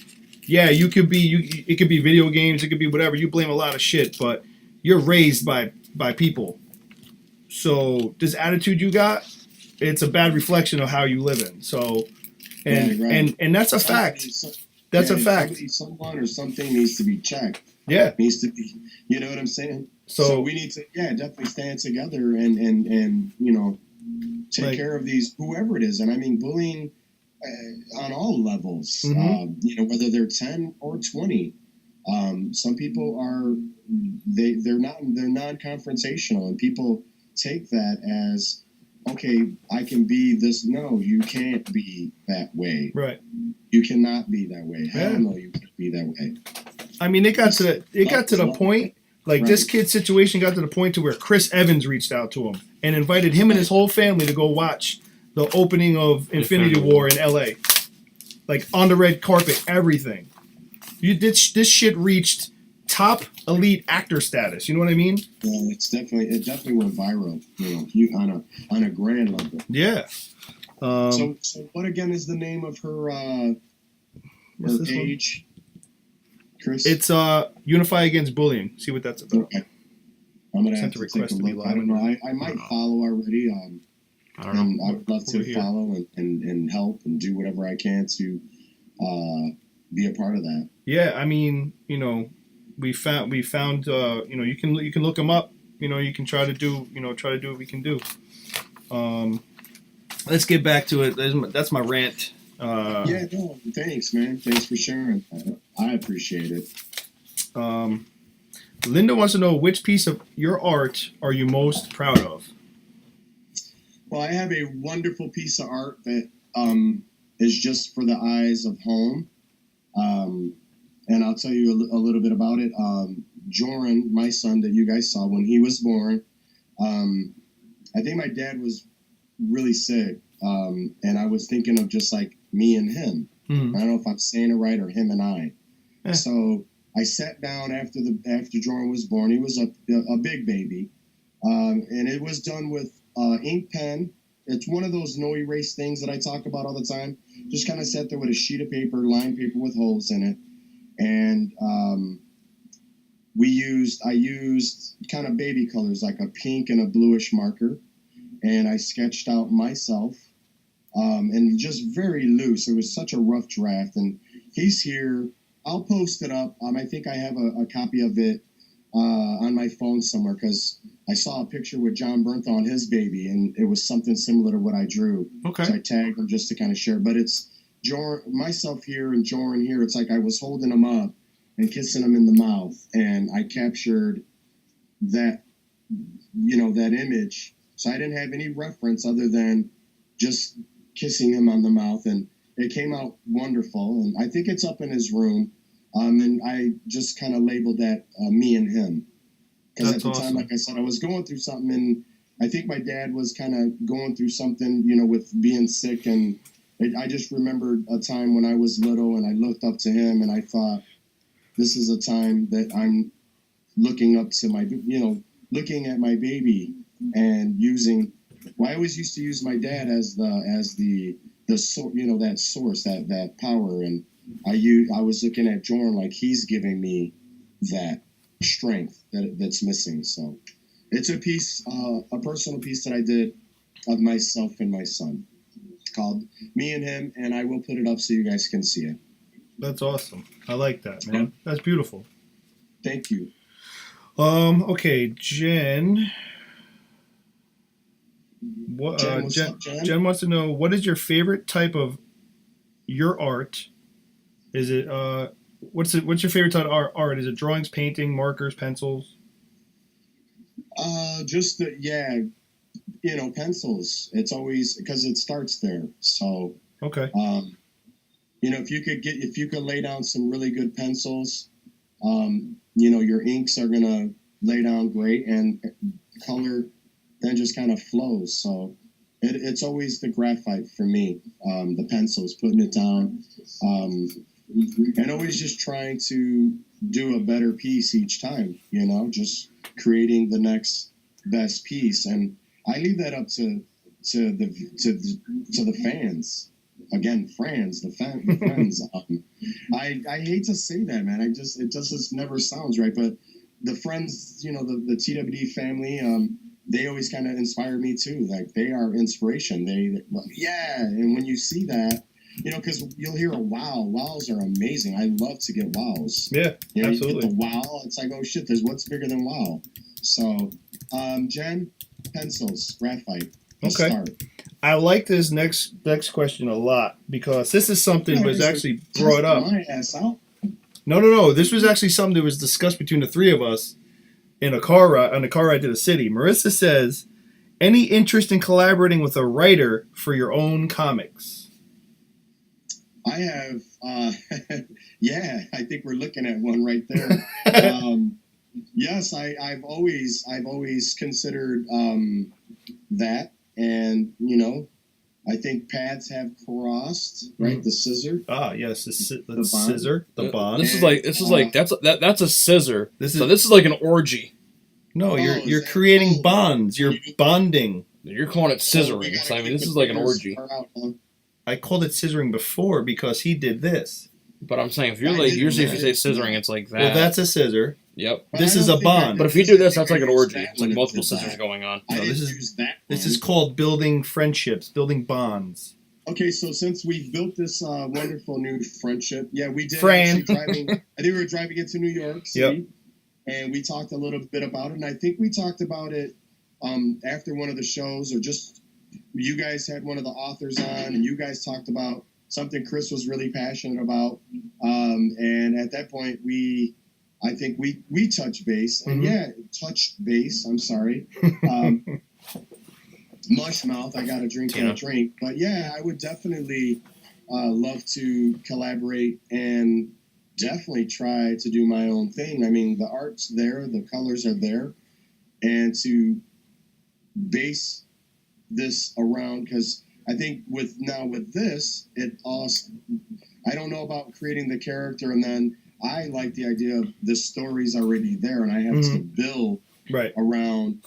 yeah, it could be video games. It could be whatever. You blame a lot of shit. But you're raised by people. So this attitude you got, it's a bad reflection of how you live in. So, and that's a fact. That's a fact. Someone or something needs to be checked. Yeah. Needs to be, you know what I'm saying? So we need to, definitely stand together and take care of these, whoever it is. And I mean, bullying on all levels, whether they're 10 or 20. Some people they're non-confrontational, and people take that as, okay, I can be this. No, you can't be that way. Right. You cannot be that way. Hell no, you can't be that way. I mean, it got to the point, like, right. This kid's situation got to the point to where Chris Evans reached out to him and invited him and his whole family to go watch the opening of Infinity War in LA. Like, on the red carpet, everything. This shit reached top elite actor status. You know what I mean? Yeah, it definitely went viral. On a grand level. Yeah. So what again is the name of her page, Chris? It's Unify Against Bullying. See what that's about. Okay. I'm gonna have to take a look. I don't know. I might follow already. I don't know. I would love to follow and help and do whatever I can to be a part of that. Yeah, I mean, we found you can look them up. You can try to do what we can do. Let's get back to it. That's my rant. Yeah, no, thanks, man. Thanks for sharing. I appreciate it. Linda wants to know, which piece of your art are you most proud of? Well, I have a wonderful piece of art that is just for the eyes of home. And I'll tell you a little bit about it. Joran, my son that you guys saw when he was born, I think my dad was really sick. And I was thinking of just like me and him. I don't know if I'm saying it right, or him and I. So I sat down after Joran was born. He was a big baby. And it was done with ink pen. It's one of those no erase things that I talk about all the time. Just kind of sat there with a sheet of paper, lined paper with holes in it. And I used kind of baby colors, like a pink and a bluish marker. And I sketched out myself, and just very loose. It was such a rough draft. And he's here. I'll post it up. I think I have a copy of it on my phone somewhere, because I saw a picture with John Bernthal and his baby, and it was something similar to what I drew. Okay. So I tagged him just to kind of share. But it's myself here and Joran here. It's like I was holding him up and kissing him in the mouth, and I captured that image. So I didn't have any reference other than just kissing him on the mouth, and it came out wonderful. And I think it's up in his room. And I just kind of labeled that me and him. Because at the time, like I said, I was going through something, and I think my dad was kind of going through something, with being sick. And I just remembered a time when I was little, and I looked up to him, and I thought, this is a time that I'm looking up to looking at my baby and using. Well, I always used to use my dad as the source, that source, that power, and I was looking at Joran like he's giving me that strength that's missing. So it's a piece, a personal piece that I did of myself and my son, called Me and Him, and I will put it up so you guys can see it. That's awesome. I like that, man. That's beautiful. Thank you. Okay, Jen. Jen wants to know, what is your favorite type of your art? Is it what's your favorite type of art? Is it drawings, painting, markers, pencils? Pencils. It's always because it starts there. So okay. If you could lay down some really good pencils, your inks are gonna lay down great, and color then just kind of flows. So it's always the graphite for me, the pencils, putting it down, and always just trying to do a better piece each time, just creating the next best piece. And I leave that up to the fans. Again, friends, the friends. I hate to say that, man. It just never sounds right. But the friends, the TWD family, they always kind of inspire me too. Like, they are inspiration. And when you see that, because you'll hear a wow. Wows are amazing. I love to get wows. Yeah, absolutely. You get the wow. It's like, oh shit, what's bigger than wow? So, Jen, pencils, graphite. Okay. Start. I like this next question a lot, because this is something that was actually brought up. My ass out. No. This was actually something that was discussed between the three of us on a car ride to the city. Marissa says, any interest in collaborating with a writer for your own comics? I have, I think we're looking at one right there. Yes, I've always considered that, and I think paths have crossed, right? The scissor. Ah, yes, the scissor, the bond. This is like that's a scissor. This is like an orgy. No, you're creating bonds. You're bonding. You're calling it scissoring. So, I mean, this is like an orgy. I called it scissoring before because he did this. But I'm saying, if you're like, usually if you say scissoring, it's like that. Well, that's a scissor. Yep. This is a bond. But if you do this, that's like an orgy. It's like multiple scissors going on. No, this is called building friendships, building bonds. Okay, so since we've built this wonderful new friendship, yeah, we did Fran. actually driving. I think we were driving into New York City, and we talked a little bit about it. And I think we talked about it after one of the shows, or just you guys had one of the authors on, and you guys talked about something Chris was really passionate about. And at that point, I think we touched base, and touched base. I'm sorry. Mush mouth. I got a drink and a drink, but yeah, I would definitely love to collaborate and definitely try to do my own thing. I mean, the art's there, the colors are there, and to base this around, because I think with this, it also, I don't know about creating the character, and then I like the idea of the story's already there, and I have to build around,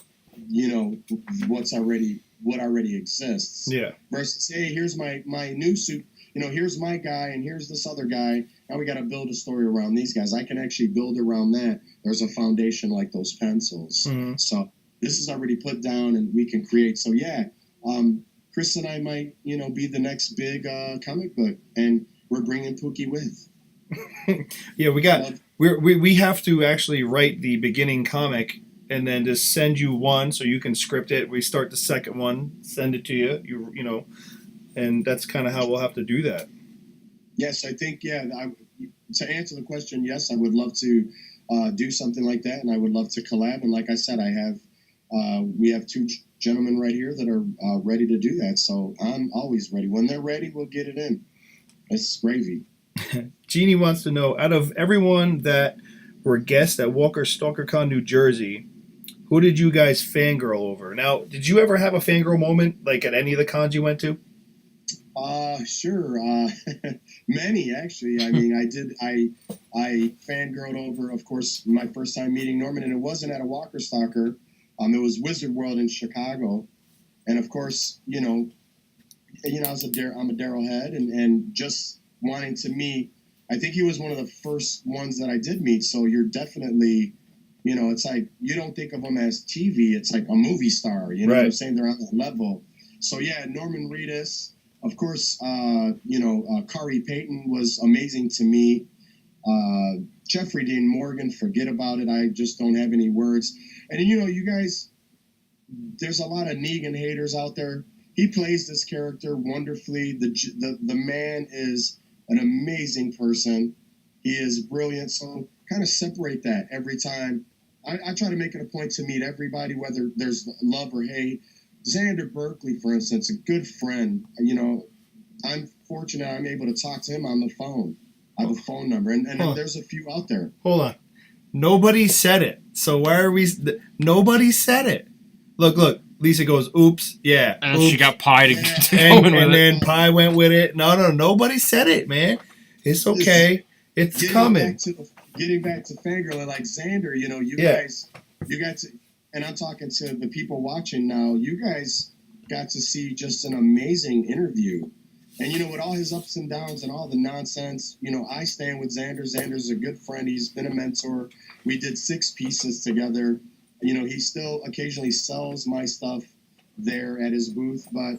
what already exists. Yeah. Versus, hey, here's my new suit. Here's my guy, and here's this other guy. Now we got to build a story around these guys. I can actually build around that. There's a foundation like those pencils. So this is already put down, and we can create. So yeah, Chris and I might, be the next big comic book, and we're bringing Pookie with. Yeah, we have to actually write the beginning comic and then just send you one so you can script it. We start the second one, send it to you, and that's kind of how we'll have to do that. Yes, I think, to answer the question, yes, I would love to do something like that, and I would love to collab. And like I said, we have two gentlemen right here that are ready to do that, so I'm always ready. When they're ready, we'll get it in. It's gravy. Jeannie wants to know, out of everyone that were guests at Walker StalkerCon New Jersey, who did you guys fangirl over? Now, did you ever have a fangirl moment, like at any of the cons you went to? Sure. Many, actually. I mean, I did. I fangirled over, of course, my first time meeting Norman, and it wasn't at a Walker Stalker. It was Wizard World in Chicago, and of course, I'm a Daryl head, and just wanting to meet. I think he was one of the first ones that I did meet. So you're definitely, it's like you don't think of him as TV. It's like a movie star. You know what I'm saying? They're on that level. So yeah, Norman Reedus, of course. Kari Payton was amazing to me. Jeffrey Dean Morgan, forget about it. I just don't have any words. And you guys, there's a lot of Negan haters out there. He plays this character wonderfully. The man is an amazing person. He is brilliant. So kind of separate that every time. I try to make it a point to meet everybody, whether there's love or hate. Xander Berkeley, for instance, a good friend. I'm fortunate I'm able to talk to him on the phone. I have a phone number, and there's a few out there. Hold on. Nobody said it. So why are we... Nobody said it. Look. Lisa goes, oops, yeah. And oops. she got Pie to go with it. And then Pie went with it. No, nobody said it, man. It's okay. It's coming. Getting back to fangirling, like Xander, you guys, you got to... And I'm talking to the people watching now. You guys got to see just an amazing interview. And, with all his ups and downs and all the nonsense, I stand with Xander. Xander's a good friend. He's been a mentor. We did 6 pieces together. He still occasionally sells my stuff there at his booth, but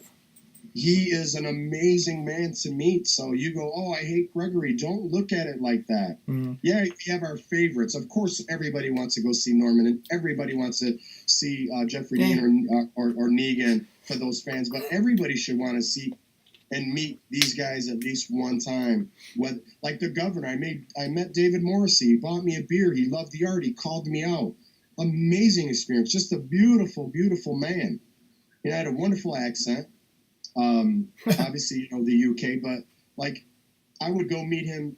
he is an amazing man to meet. So you go, oh, I hate Gregory. Don't look at it like that. Mm-hmm. Yeah, we have our favorites. Of course, everybody wants to go see Norman, and everybody wants to see Jeffrey Dean or Negan for those fans. But everybody should want to see and meet these guys at least one time. Like the governor, I met David Morrissey. He bought me a beer. He loved the art. He called me out. Amazing experience. Just a beautiful, beautiful man. He had a wonderful accent. Obviously, the UK, but I would go meet him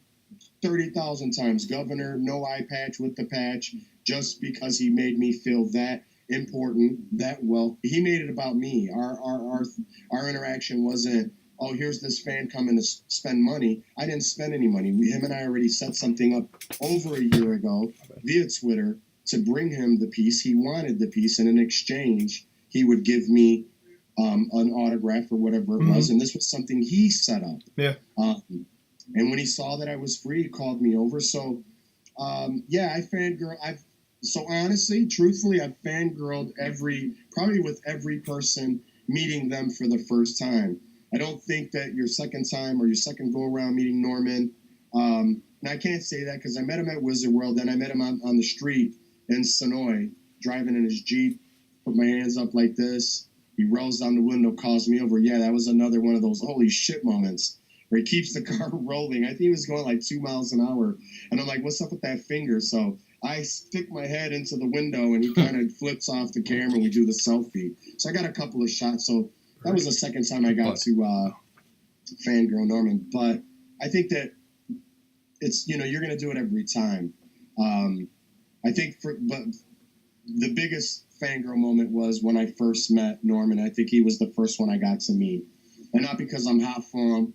30,000 times. Governor, no eye patch with the patch, just because he made me feel that important, that well. He made it about me. Our interaction wasn't, oh, here's this fan coming to spend money. I didn't spend any money. Him and I already set something up over a year ago via Twitter to bring him the piece. He wanted the piece, and in exchange, he would give me an autograph or whatever it was, and this was something he set up. Yeah. And when he saw that I was free, he called me over. So, yeah, I fangirl. So honestly, truthfully, I've fangirled probably with every person meeting them for the first time. I don't think that your second time or your second go around meeting Norman, and I can't say that because I met him at Wizard World, then I met him on the street in Sonoy, driving in his Jeep, put my hands up like this. He rolls down the window, calls me over. Yeah, that was another one of those holy shit moments where he keeps the car rolling. I think he was going like 2 miles an hour. And I'm like, what's up with that finger? So I stick my head into the window and he kind of flips off the camera and we do the selfie. So I got a couple of shots. So that was the second time I got to fangirl Norman. But I think that it's, you're going to do it every time. I think but the biggest fangirl moment was when I first met Norman. I think he was the first one I got to meet. And not because I'm hot for him,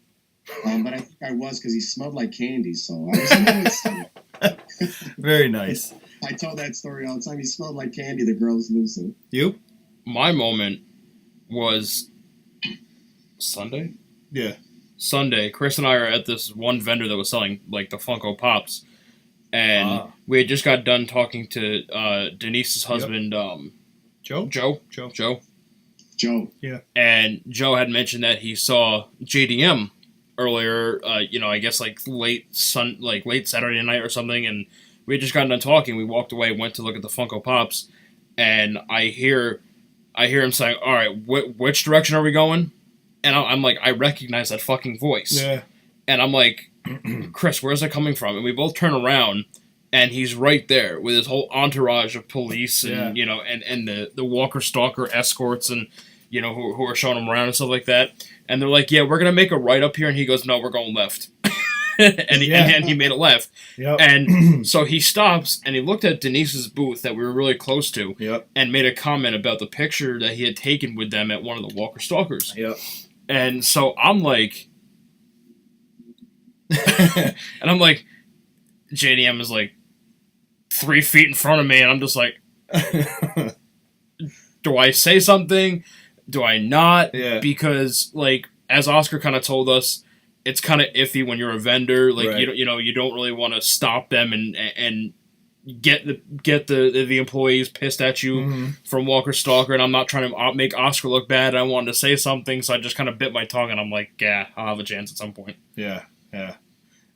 but I think I was because he smelled like candy. So I was innocent. Very nice. I tell that story all the time. He smelled like candy. The girls lose it. You? My moment was Sunday? Yeah. Sunday. Chris and I are at this one vendor that was selling like the Funko Pops. And we had just got done talking to Denise's husband, Joe. Yeah. And Joe had mentioned that he saw JDM earlier, I guess like late Saturday night or something, and we had just gotten done talking. We walked away, went to look at the Funko Pops, and I hear him saying, "All right, which direction are we going?" And I'm like, I recognize that fucking voice. Yeah. And I'm like, Chris, where's that coming from? And we both turn around, and he's right there with his whole entourage of police and, and the Walker Stalker escorts and, who are showing him around and stuff like that. And they're like, yeah, we're going to make a right up here. And he goes, no, we're going left. and he made a left. Yep. And so he stops, and he looked at Denise's booth that we were really close to and made a comment about the picture that he had taken with them at one of the Walker Stalkers. Yep. And so I'm like... and I'm like, JDM is like 3 feet in front of me, and I'm just like, do I say something? Do I not? Yeah. Because, like, as Oscar kind of told us, it's kind of iffy when you're a vendor. Like, right. you don't really want to stop them and get the employees pissed at you from Walker Stalker. And I'm not trying to make Oscar look bad. I wanted to say something, so I just kind of bit my tongue, and I'm like, yeah, I'll have a chance at some point. Yeah. Yeah.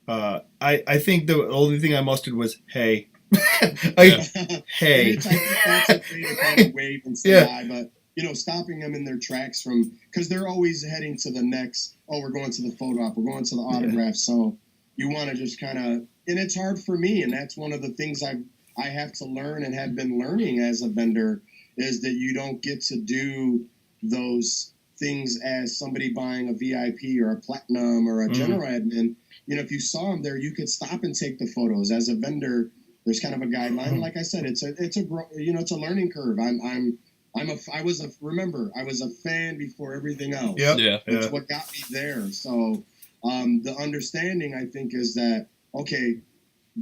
I think the only thing I mustered was, hey. Hey. I think that's okay to kind of wave and say hi, but, stopping them in their tracks because they're always heading to the next, we're going to the photo op, we're going to the autograph, so you want to just kind of, and it's hard for me, and that's one of the things I have to learn and have been learning as a vendor, is that you don't get to do those things as somebody buying a VIP or a platinum or a general admin. If you saw them there, you could stop and take the photos. As a vendor, there's kind of a guideline. Like I said, it's a learning curve. I was a fan before everything else. Yep. Yeah. That's what got me there. So the understanding, I think, is that, okay,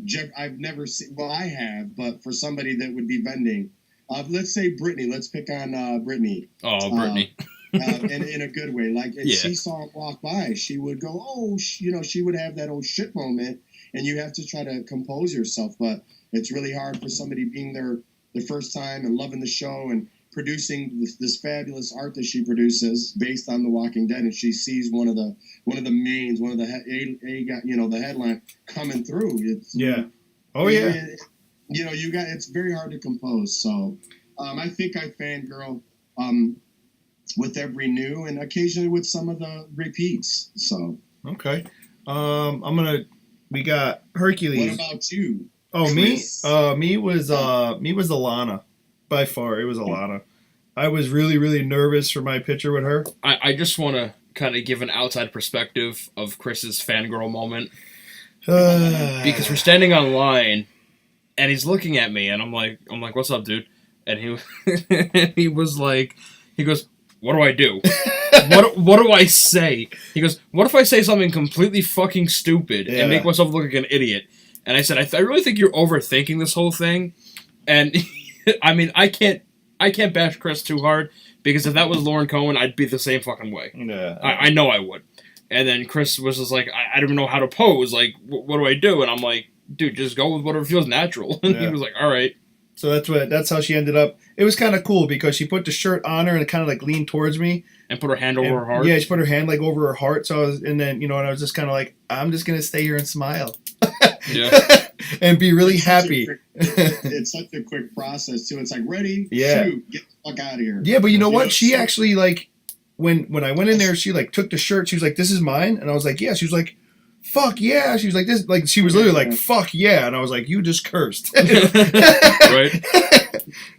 Jeff, I've never seen, well, I have, but for somebody that would be vending, let's say Brittany, let's pick on Brittany. Oh, Brittany. In a good way. Like, if she saw him walk by, she would go, she would have that old shit moment, and you have to try to compose yourself. But it's really hard for somebody being there the first time and loving the show and producing this fabulous art that she produces based on The Walking Dead, and she sees one of the mains, one of the headline coming through. It's, it's very hard to compose. So I think I fangirl with every new and occasionally with some of the repeats. So okay, we got Hercules. What about you? Oh, Chris? me was Alana. By far, it was Alana. I was really, really nervous for my picture with her. I just want to kind of give an outside perspective of Chris's fangirl moment. Because we're standing online, and he's looking at me, and I'm like, what's up, dude? And he was like, he goes, what do I do? What do I say? He goes, what if I say something completely fucking stupid and make myself look like an idiot? And I said, I really think you're overthinking this whole thing. And I mean, I can't bash Chris too hard Because if that was Lauren Cohen, I'd be the same fucking way. Yeah. I know I would. And then Chris was just like, I don't know how to pose. Like, what do I do? And I'm like, dude, just go with whatever feels natural. And he was like, all right. So that's how she ended up. It was kind of cool because she put the shirt on her and it kind of like leaned towards me and put her hand over her heart. Yeah, she put her hand like over her heart. So and then and I was just kind of like, I'm just gonna stay here and smile, and be really happy. It's such a quick process too. It's like ready, shoot, get the fuck out of here. Yeah, but you know what? She actually like when I went in there, she like took the shirt. She was like, "This is mine," and I was like, "Yeah." She was like, "Fuck yeah!" She was like, "This," like she was literally like, "Fuck yeah!" And I was like, "You just cursed." Right.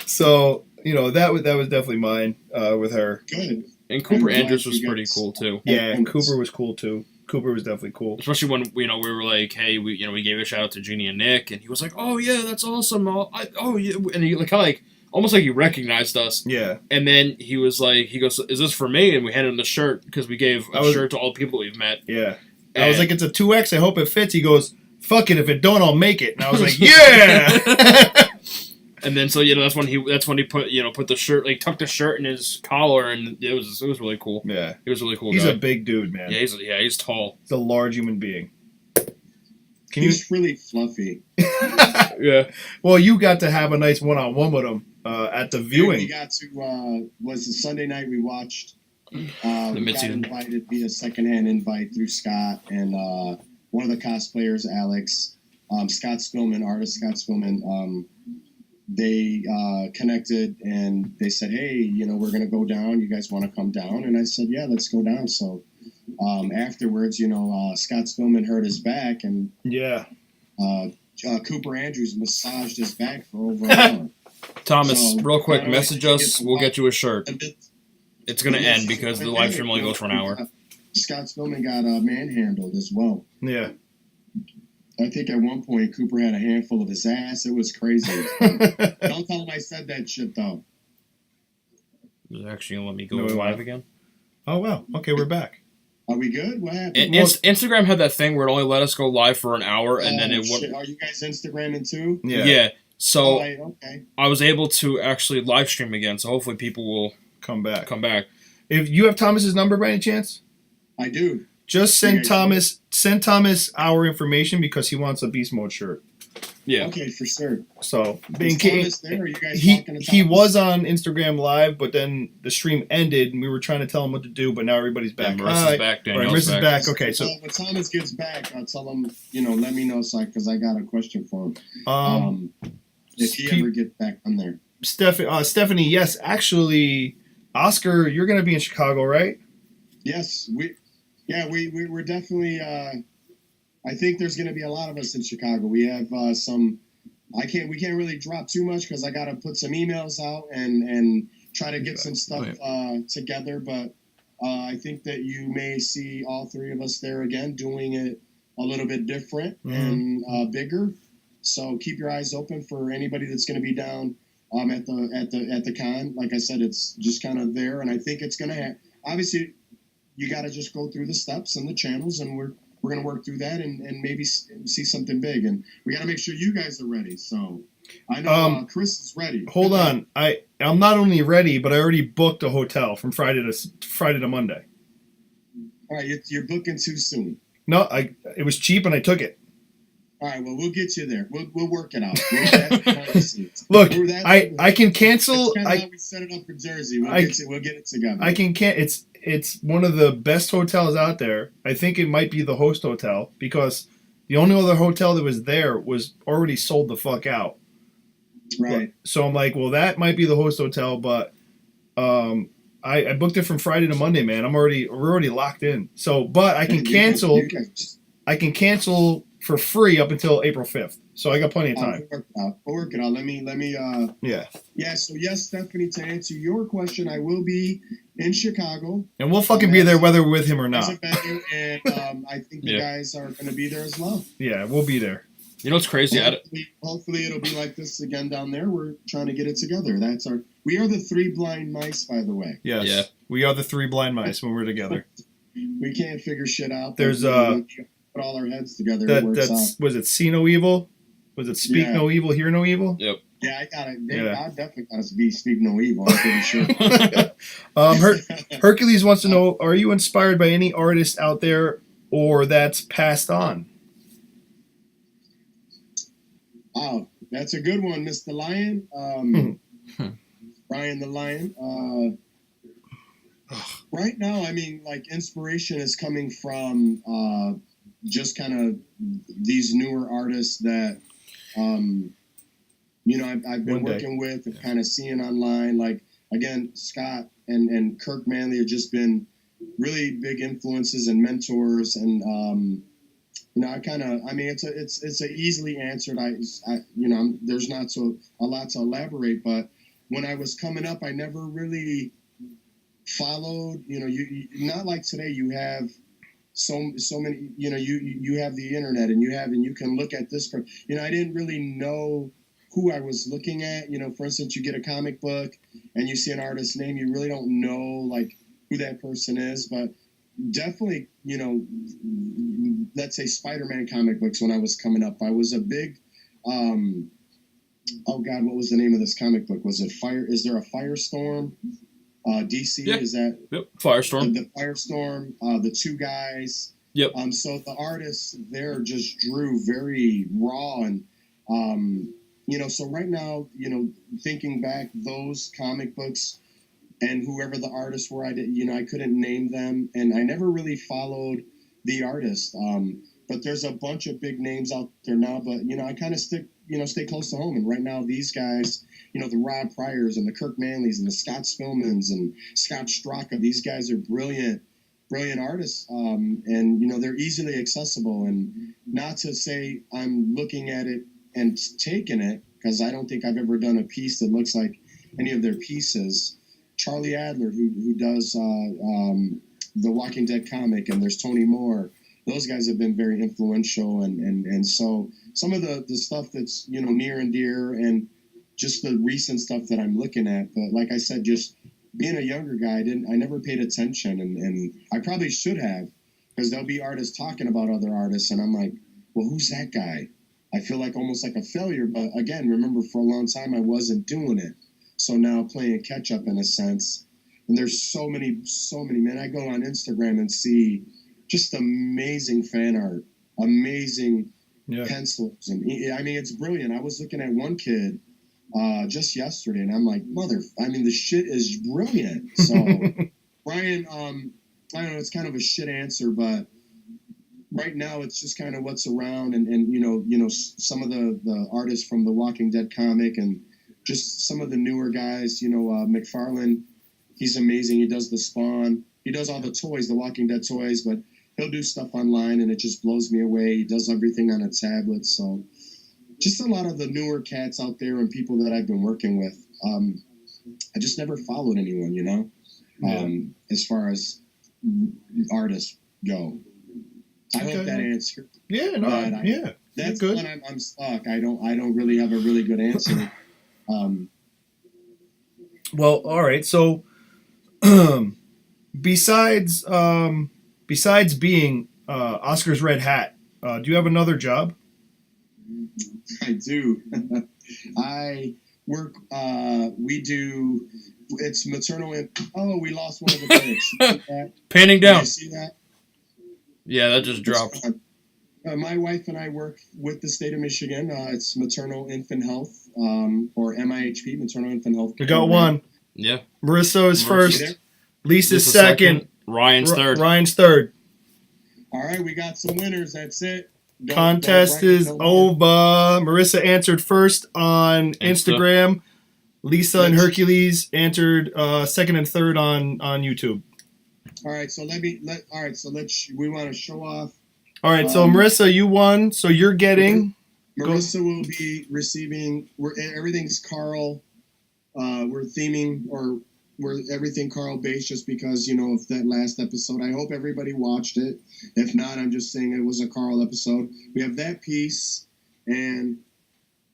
So that was definitely mine with her. Good. And Cooper Andrews was pretty cool too. Yeah, and Cooper was cool too. Cooper was definitely cool. Especially when we were like, hey, we gave a shout out to Jeannie and Nick, and he was like, oh yeah, that's awesome. Oh yeah, and he kind of like almost like he recognized us. Yeah. And then he was like, he goes, is this for me? And we handed him the shirt because we gave a shirt to all the people we've met. Yeah. And I was like, it's a 2X. I hope it fits. He goes, fuck it. If it don't, I'll make it. And I was like, yeah. And then so that's when he put put the shirt, like tucked the shirt in his collar, and it was really cool. Yeah. It was really cool. He's a big dude, man. Yeah, he's tall. He's a large human being. He's really fluffy. Yeah. Well, you got to have a nice one-on-one with him at the viewing. We got to was the Sunday night we watched. The we got invited via secondhand invite through Scott and one of the cosplayers, Alex, Scott Spillman, artist Scott Spillman. They connected and they said, hey, we're going to go down. You guys want to come down? And I said, yeah, let's go down. So afterwards, Scott Spillman hurt his back and Cooper Andrews massaged his back for over an hour. Thomas, real quick, message us. We'll get you a shirt. It's going to end because the live stream only goes for an hour. Scott Spillman got manhandled as well. Yeah. I think at one point Cooper had a handful of his ass. It was crazy. Don't tell him I said that shit, though. Actually, let me go live again. Oh, wow. Okay, we're back. Are we good? What happened? Instagram had that thing where it only let us go live for an hour, and then it went. Are you guys Instagramming too? Yeah. So okay. I was able to actually live stream again, so hopefully people will come back. If you have Thomas's number by any chance? I do. Just send Thomas our information because he wants a Beast Mode shirt. Yeah. Okay, for sure. So is Thomas there? Are you guys talking to Thomas? He was on Instagram Live, but then the stream ended, and we were trying to tell him what to do, but now everybody's back. Yeah, Marissa's back. Danielle's back. Okay, so when Thomas gets back, I'll tell him. Let me know, because I got a question for him. If he ever gets back on there. Stephanie, yes, actually, Oscar, you're going to be in Chicago, right? Yes, we're definitely. I think there's going to be a lot of us in Chicago. We have some. We can't really drop too much because I got to put some emails out and try to get some stuff together. But I think that you may see all three of us there again, doing it a little bit different and bigger. So keep your eyes open for anybody that's going to be down at the con. Like I said, it's just kind of there, and I think it's going to have. Obviously, you got to just go through the steps and the channels, and we're going to work through that and maybe see something big. And we got to make sure you guys are ready. So I know Chris is ready. Hold on, I'm not only ready, but I already booked a hotel from Friday to Monday. All right, you're booking too soon. No, it was cheap and I took it. All right, well, we'll get you there. We'll work it out. Look, I can cancel. That's kind of how we set it up for Jersey. We'll get it together. I can It's one of the best hotels out there. I think it might be the host hotel because the only other hotel that was there was already sold the fuck out. Right. So I'm like, well, that might be the host hotel, but I booked it from Friday to Monday, man. we're already locked in. So, but I can cancel. I can cancel for free up until April 5th. So I got plenty of time. We'll work it out. Let me. Yeah. Yeah. So yes, Stephanie, to answer your question, I will be in Chicago, and we'll fucking be there whether we're with him or not. And I think the guys are going to be there as well. Yeah, we'll be there. You know what's crazy? Hopefully it'll be like this again down there. We're trying to get it together. We are the three blind mice, by the way. Yes. Yeah. We are the three blind mice when we're together. We can't figure shit out. There's put all our heads together. Was it See No Evil? Was it Speak No Evil, Hear No Evil? Yep. Yeah, I definitely got to be Speak No Evil. I'm pretty sure. Hercules wants to know: are you inspired by any artist out there, or that's passed on? Wow, that's a good one, Mr. Lion. Brian the Lion. Right now, I mean, like, inspiration is coming from just kind of these newer artists that, I've been working with and kind of seeing online. Like, again, Scott and Kirk Manley have just been really big influences and mentors. And, it's a easily answered. There's not a lot to elaborate, but when I was coming up, I never really followed, you not like today. You have so many, you have the internet and you can look at this. I didn't really know who I was looking at. For instance, you get a comic book and you see an artist's name, you really don't know like who that person is, but definitely, let's say Spider-Man comic books. When I was coming up, I was a big, oh God, what was the name of this comic book? Was it Fire? Is there a Firestorm? DC, yeah. Is that? Yep, Firestorm. The Firestorm, the two guys. Yep. So the artists there just drew very raw and, so right now, thinking back, those comic books and whoever the artists were, I couldn't name them, and I never really followed the artist. But there's a bunch of big names out there now, but I kind of stay close to home. And right now, these guys, the Rob Pryors and the Kirk Manleys and the Scott Spillmans and Scott Straka, these guys are brilliant artists, and they're easily accessible. And not to say I'm looking at it and taking it, because I don't think I've ever done a piece that looks like any of their pieces. Charlie Adler, who does the Walking Dead comic, and there's Tony Moore. Those guys have been very influential, and so some of the stuff that's near and dear, and just the recent stuff that I'm looking at. But like I said, just being a younger guy, I never paid attention, and I probably should have, because there'll be artists talking about other artists, and I'm like, well, who's that guy? I feel like almost like a failure. But again, remember, for a long time I wasn't doing it, so now playing catch up in a sense. And there's so many, man. I go on Instagram and see just amazing fan art, amazing pencils, and I mean, it's brilliant. I was looking at one kid just yesterday, and I'm like, the shit is brilliant. So, Brian, I don't know, it's kind of a shit answer, but right now it's just kind of what's around, and some of the artists from the Walking Dead comic, and just some of the newer guys. McFarlane, he's amazing. He does the Spawn. He does all the toys, the Walking Dead toys, but he'll do stuff online, and it just blows me away. He does everything on a tablet. So just a lot of the newer cats out there and people that I've been working with. I just never followed anyone, as far as artists go. I hope that answered. Yeah, no, That's good. When I'm stuck. I don't really have a really good answer. Well, all right. So, besides being Oscar's Red Hat, do you have another job? I do. I work. It's maternal. Oh, we lost one of the pigs. Panning down. You see that? Yeah, that just dropped. My wife and I work with the state of Michigan. It's Maternal Infant Health, or MIHP, Maternal Infant Health. We got one. Yeah. Marissa is first. Lisa's second. Ryan's third. Ryan's third. All right, we got some winners. That's it. Contest is over. Marissa answered first on Instagram. Lisa and Hercules answered second and third on YouTube. All right, so we want to show off. All right, so Marissa, you won, so you're getting. Marissa will be receiving. Everything's Carl. We're theming, or we're everything Carl based, just because of that last episode. I hope everybody watched it. If not, I'm just saying it was a Carl episode. We have that piece, and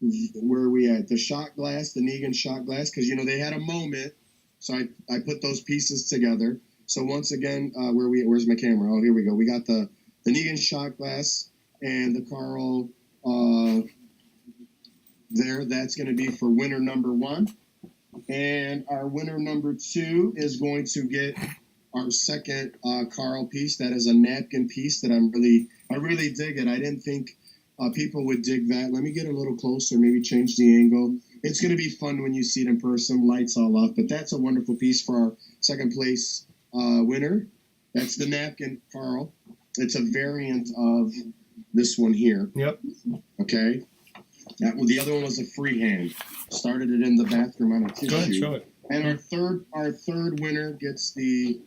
where are we at? The shot glass, the Negan shot glass, because they had a moment, so I put those pieces together. So once again, where's my camera? Oh, here we go. We got the Negan shot glass and the Carl there. That's going to be for winner number 1. And our winner number 2 is going to get our second Carl piece. That is a napkin piece that I really dig it. I didn't think people would dig that. Let me get a little closer, maybe change the angle. It's going to be fun when you see it in person, lights all off. But that's a wonderful piece for our second place winner. That's the napkin, Carl. It's a variant of this one here. Yep. Okay. The other one was a freehand. Started it in the bathroom on a tissue. Go ahead, show it. And our third winner gets the.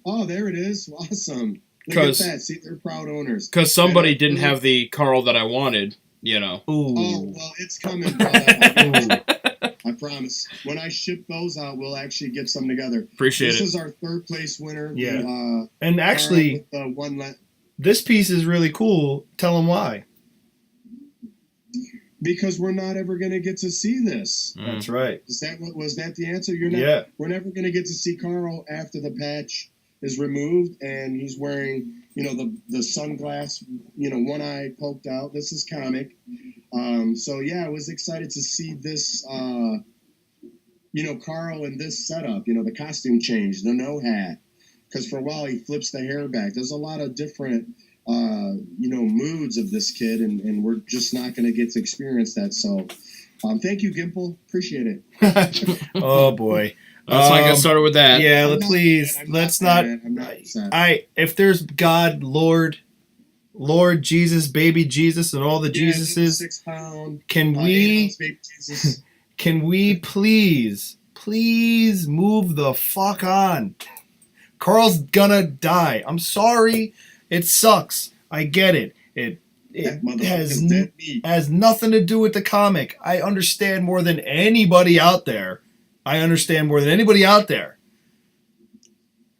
Oh, there it is! Awesome. Look at that. See, they're proud owners. Because somebody didn't have the Carl that I wanted. You know. Ooh. Oh well, it's coming, brother. I promise. When I ship those out, we'll actually get some together. Appreciate it. This is our third place winner. Yeah. And actually, this piece is really cool. Tell them why. Because we're not ever going to get to see this. That's right. Was that the answer? Yeah. We're never going to get to see Carl after the patch is removed and he's wearing, the sunglass, one eye poked out. This is comic. So yeah, I was excited to see this, Carl in this setup, the costume change, the no hat. Because for a while he flips the hair back. There's a lot of different moods of this kid, and we're just not going to get to experience that. So, thank you, Gimple. Appreciate it. Oh boy, let's not get started with that. Yeah, please. Let's not. If there's God, Lord, Jesus, baby Jesus, and all the Jesuses, 6 pound. Can we please move the fuck on? Carl's gonna die. I'm sorry. It sucks. I get it. It has nothing to do with the comic. I understand more than anybody out there.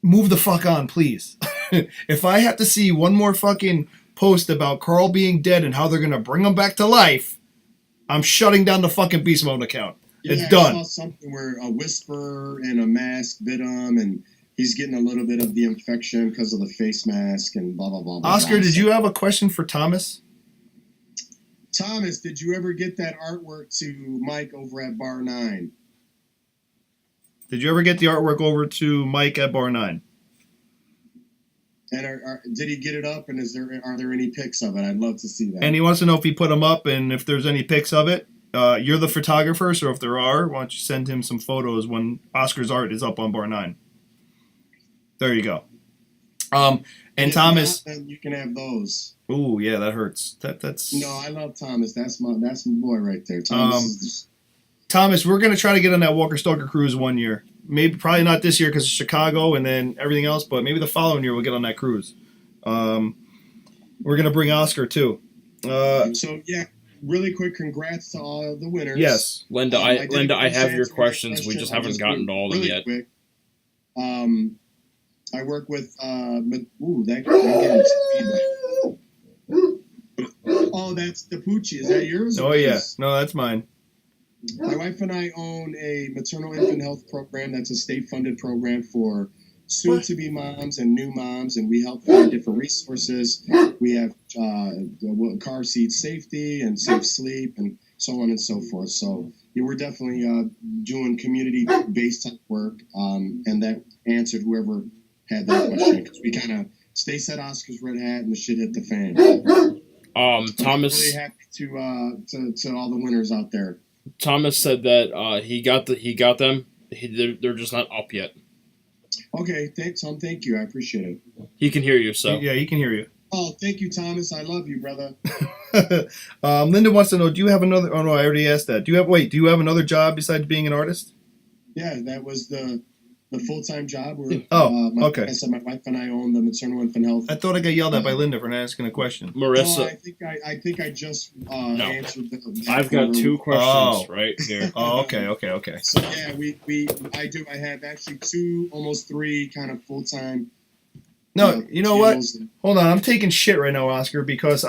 Move the fuck on, please. If I have to see one more fucking post about Carl being dead and how they're going to bring him back to life, I'm shutting down the fucking Beast Mode account. It's done. I saw something where a whisper and a mask bit him, and he's getting a little bit of the infection because of the face mask and blah, blah, blah, blah. Oscar, did you have a question for Thomas? Thomas, did you ever get that artwork to Mike over at Bar 9? Did you ever get the artwork over to Mike at Bar 9? And did he get it up, and are there any pics of it? I'd love to see that. And he wants to know if he put them up and if there's any pics of it. You're the photographer, so if there are, why don't you send him some photos when Oscar's art is up on Bar 9. There you go. And Thomas, not, then you can have those. Ooh, yeah, that hurts. That's. No, I love Thomas. That's my boy right there. Thomas, we're gonna try to get on that Walker Stalker cruise one year. Probably not this year because of Chicago and then everything else, but maybe the following year we'll get on that cruise. We're gonna bring Oscar too. So yeah, really quick, congrats to all the winners. Yes, Linda, I have your questions. We just haven't gotten to all of them yet. Quick. I work with Oh, that's the Poochie. Is that yours? Oh yeah, no, that's mine. My wife and I own a maternal infant health program that's a state-funded program for soon-to-be moms and new moms, and we help find different resources. We have car seat safety and safe sleep and so on and so forth. So we're definitely doing community-based type work, and that answered whoever had that question, because we kind of said Oscar's red hat and the shit hit the fan. Thomas, I'm really happy to all the winners out there. Thomas said that he got them. They're just not up yet. Okay, Tom. Thank you. I appreciate it. He can hear you. So yeah, he can hear you. Oh, thank you, Thomas. I love you, brother. Linda wants to know: do you have another? Oh no, I already asked that. Do you have another job besides being an artist? Yeah, that was the full-time job. Okay. Like I said, my wife and I own the maternal infant health. I thought I got yelled at by Linda for not asking a question. Marissa, no, I think I just answered the. I've got 2 questions right here. Oh, okay. So yeah, I have actually 2, almost 3 kind of full-time. No, you know what? Hold on, I'm taking shit right now, Oscar, because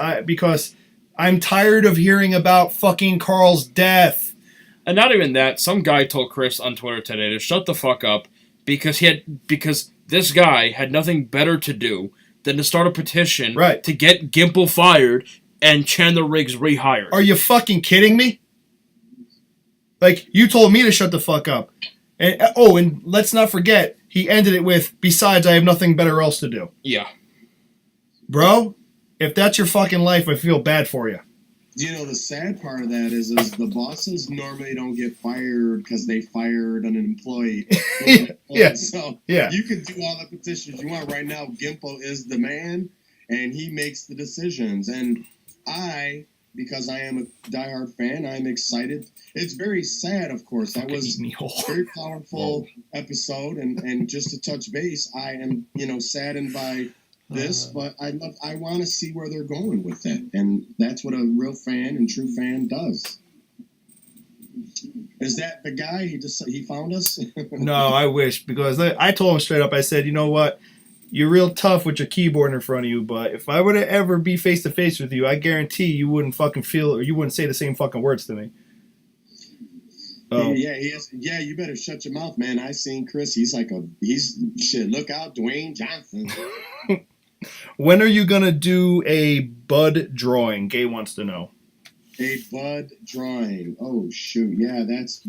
I'm tired of hearing about fucking Carl's death. And not even that. Some guy told Chris on Twitter today to shut the fuck up because this guy had nothing better to do than to start a petition to get Gimple fired and Chandler Riggs rehired. Are you fucking kidding me? Like, you told me to shut the fuck up. And let's not forget, he ended it with, besides, I have nothing better else to do. Yeah. Bro, if that's your fucking life, I feel bad for you. You know, the sad part of that is the bosses normally don't get fired because they fired an employee. Yeah. So yeah. You can do all the petitions you want. Right now, Gimpo is the man, and he makes the decisions. And because I am a diehard fan, I'm excited. It's very sad, of course. That was a very powerful episode, and just to touch base, I am, saddened by this, but I want to see where they're going with it, and that's what a real fan and true fan does. Is that the guy? He found us? No, I wish, because I told him straight up. I said, you know what? You're real tough with your keyboard in front of you, but if I were to ever be face to face with you, I guarantee you wouldn't fucking feel, or you wouldn't say the same fucking words to me. Yeah, you better shut your mouth, man. I seen Chris. He's shit. Look out, Dwayne Johnson. When are you gonna do a Bud drawing? Gay wants to know. A Bud drawing. Oh shoot, yeah, that's.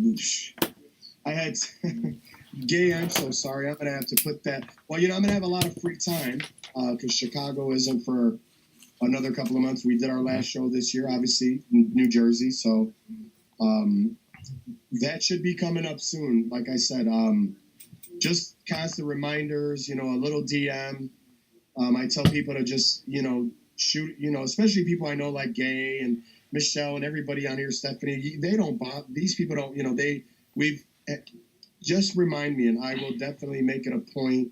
I had. Gay, I'm so sorry. I'm gonna have to put that. Well, I'm gonna have a lot of free time because Chicago isn't for another couple of months. We did our last show this year, obviously, in New Jersey. So that should be coming up soon. Like I said, just constant reminders. A little DM. I tell people to just, shoot, especially people I know like Gay and Michelle and everybody on here, Stephanie. They don't bother. These people don't, just remind me, and I will definitely make it a point,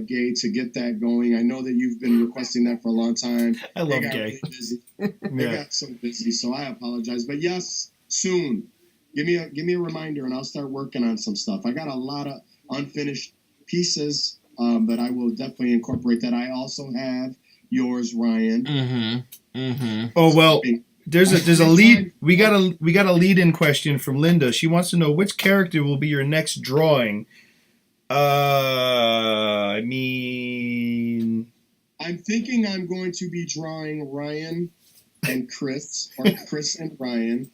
Gay, to get that going. I know that you've been requesting that for a long time. I love Gay. Really busy. They got so busy, so I apologize. But yes, soon. Give me a reminder, and I'll start working on some stuff. I got a lot of unfinished pieces. But I will definitely incorporate that. I also have yours, Ryan. Mm-hmm. Mm-hmm. Oh well, there's a lead. We got a lead-in question from Linda. She wants to know which character will be your next drawing. I mean, I'm thinking I'm going to be drawing Ryan and Chris, or Chris and Ryan.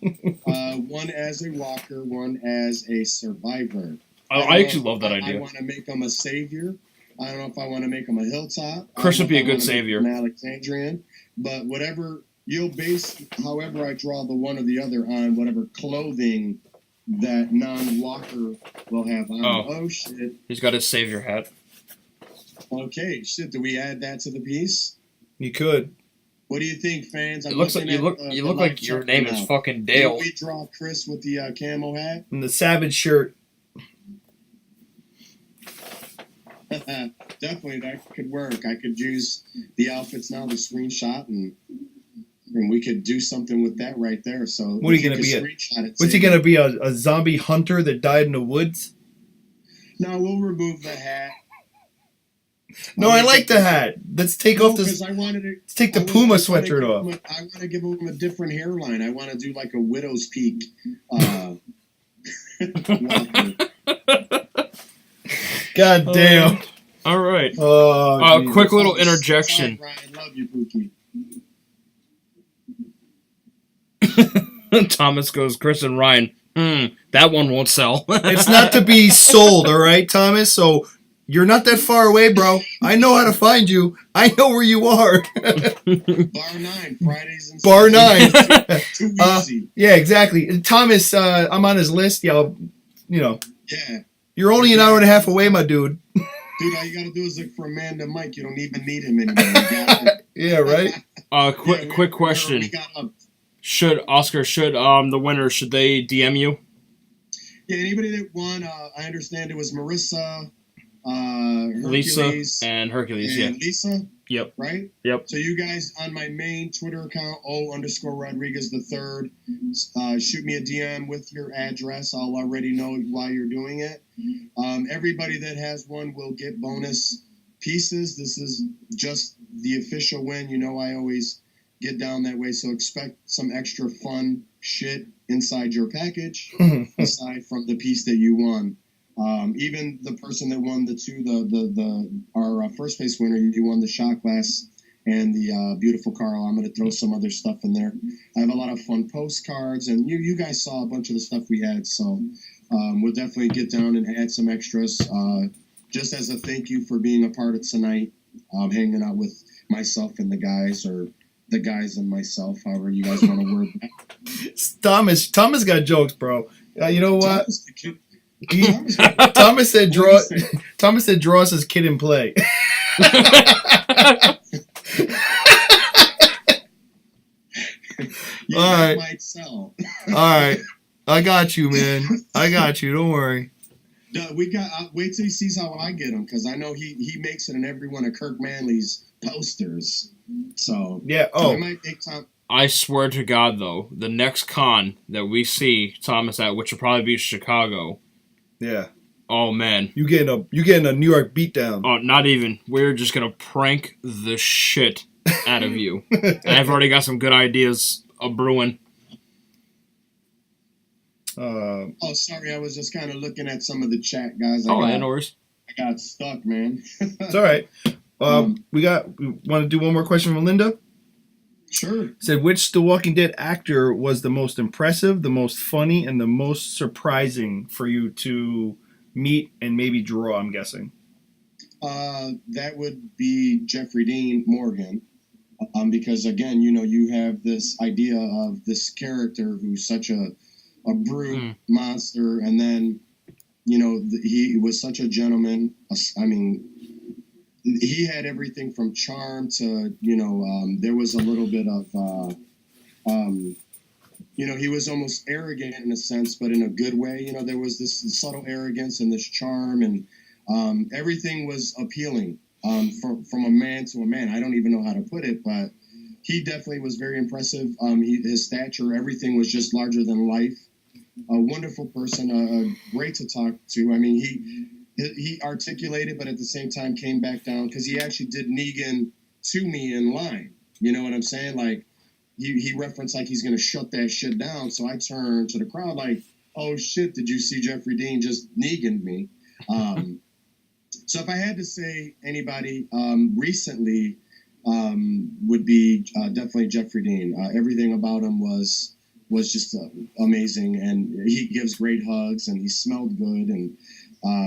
One as a walker, one as a survivor. I actually love that idea. I want to make them a savior. I don't know if I want to make them a hilltop. Chris would be a good savior. An Alexandrian. But whatever, you'll base however I draw the one or the other on whatever clothing that non-walker will have on. Oh, shit. He's got his savior hat. Okay, shit. Do we add that to the piece? You could. What do you think, fans? It looks like you look like your name is fucking Dale. Did we draw Chris with the camo hat? And the Savage shirt. Definitely, that could work. I could use the outfits now, the screenshot, and we could do something with that right there. So, what are you going to be? What's he going to be? A zombie hunter that died in the woods? No, we'll remove the hat. No, I like the hat. Let's take off this. Let's take the Puma sweatshirt off. I want to give him a different hairline. I want to do like a widow's peak. God damn. All right. Oh, quick little interjection. Sorry, Ryan, love you, Pookie. Thomas goes, Chris and Ryan, that one won't sell. It's not to be sold, all right, Thomas? So you're not that far away, bro. I know how to find you. I know where you are. Bar 9, Fridays and Bar 9. Too easy. Yeah, exactly. Thomas, I'm on his list. Yeah. You're only an hour and a half away, my dude. Dude, all you gotta do is look for Amanda Mike. You don't even need him anymore. Yeah, right? Quick question. Should the winner, should they DM you? Yeah, anybody that won, I understand it was Marissa, Lisa, and Hercules, and Lisa? Yep. Right? Yep. So you guys on my main Twitter account, O_Rodriguez III, shoot me a DM with your address. I'll already know why you're doing it. Everybody that has one will get bonus pieces. This is just the official win. I always get down that way, so expect some extra fun shit inside your package, aside from the piece that you won. Even the person that won our first place winner, you won the shot glass and the beautiful Carl. I'm going to throw some other stuff in there. I have a lot of fun postcards, and you guys saw a bunch of the stuff we had, so we'll definitely get down and add some extras. Just as a thank you for being a part of tonight, hanging out with myself and the guys, or the guys and myself, however you guys want to word that. Thomas got jokes, bro. You know what? Thomas said draw us as kid and play. All right. Might sell. All right. I got you, man. I got you. Don't worry. We got. Wait till he sees how I get him, because I know he makes it in every one of Kirk Manley's posters. So yeah. Oh, it might take time. I swear to God, though, the next con that we see Thomas at, which will probably be Chicago. Yeah. Oh man, you getting a New York beatdown? Oh, not even. We're just gonna prank the shit out of you. And I've already got some good ideas of brewing. Oh, sorry. I was just kind of looking at some of the chat, guys. No worries. I got stuck, man. It's all right. We want to do one more question from Linda? Sure. Said, which The Walking Dead actor was the most impressive, the most funny, and the most surprising for you to meet and maybe draw, I'm guessing? That would be Jeffrey Dean Morgan. Because, again, you have this idea of this character who's such a brute monster, and then, he was such a gentleman. I mean, he had everything from charm to, there was a little bit of, he was almost arrogant in a sense, but in a good way. There was this subtle arrogance and this charm, and everything was appealing from a man to a man. I don't even know how to put it, but he definitely was very impressive. His stature, everything was just larger than life. A wonderful person, great to talk to. I mean, he articulated, but at the same time came back down, because he actually did Negan to me in line. You know what I'm saying? Like, he referenced like he's going to shut that shit down. So I turned to the crowd like, oh shit, did you see Jeffrey Dean just Negan'd me? So if I had to say anybody recently, would be definitely Jeffrey Dean. Everything about him was just amazing, and he gives great hugs, and he smelled good, and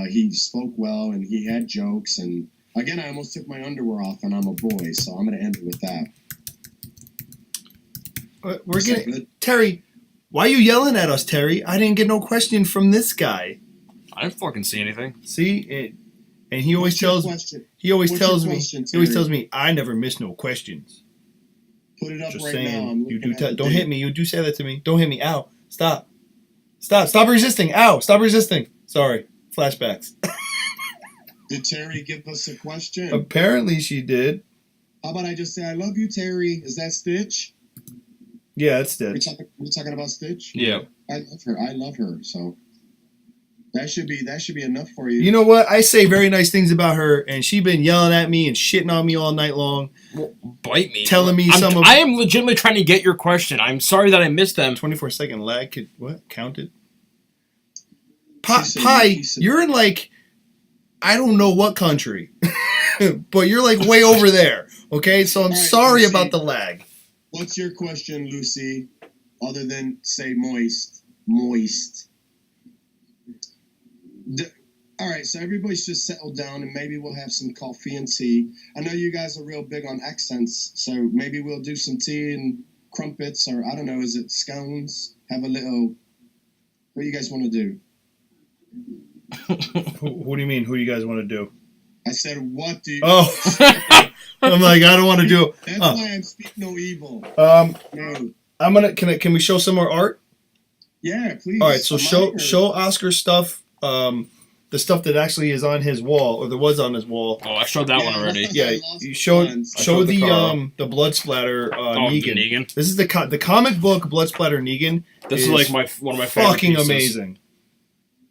he spoke well, and he had jokes. And again, I almost took my underwear off, and I'm a boy, so I'm going to end it with that. We're getting Terry. Why are you yelling at us, Terry? I didn't get no question from this guy. I didn't fucking see anything. See it, and he always tells me I never miss no questions. Put it up Just right saying, now. You do don't hit me. You do say that to me. Don't hit me. Ow! Stop! Stop resisting! Ow! Stop resisting! Sorry. Flashbacks. Did Terry give us a question? Apparently she did. How about I just say I love you, Terry? Is that Stitch? Yeah, it's Stitch. We're talking about Stitch? Yeah. I love her. So that should be enough for you. You know what? I say very nice things about her, and she been yelling at me and shitting on me all night long. Well, bite me. Telling me I am legitimately trying to get your question. I'm sorry that I missed them. 24-second lag. Counted? Pi, you're in like, I don't know what country, but you're like way over there. Okay, so I'm sorry Lucy, about the lag. What's your question, Lucy? Other than say moist. All right, so everybody's just settled down, and maybe we'll have some coffee and tea. I know you guys are real big on accents, so maybe we'll do some tea and crumpets, or I don't know, is it scones? Have a little. What do you guys want to do? What do you mean? Who do you guys want to do? I said, what do you... Oh. I'm like, I don't want to do it. That's why I'm speak no evil. No. I'm gonna. Can we show some more art? Yeah, please. All right, so show Oscar stuff. The stuff that actually is on his wall, or that was on his wall. Oh, I showed that one already. Yeah, you show the blood splatter Negan. This is the comic book blood splatter Negan. This is like one of my favorite fucking pieces. Amazing.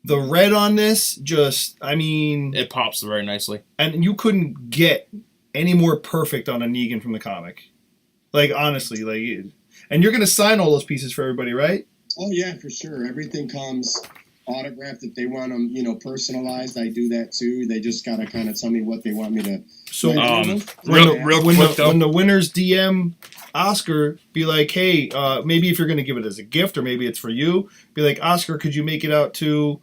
The red on this, it pops very nicely. And you couldn't get any more perfect on a Negan from the comic. Like, honestly, and you're going to sign all those pieces for everybody, right? Oh, yeah, for sure. Everything comes autographed if they want them, personalized. I do that too. They just gotta kind of tell me what they want me to. So real quick though, when the winners DM Oscar, be like, hey, maybe if you're gonna give it as a gift or maybe it's for you, be like, Oscar, could you make it out to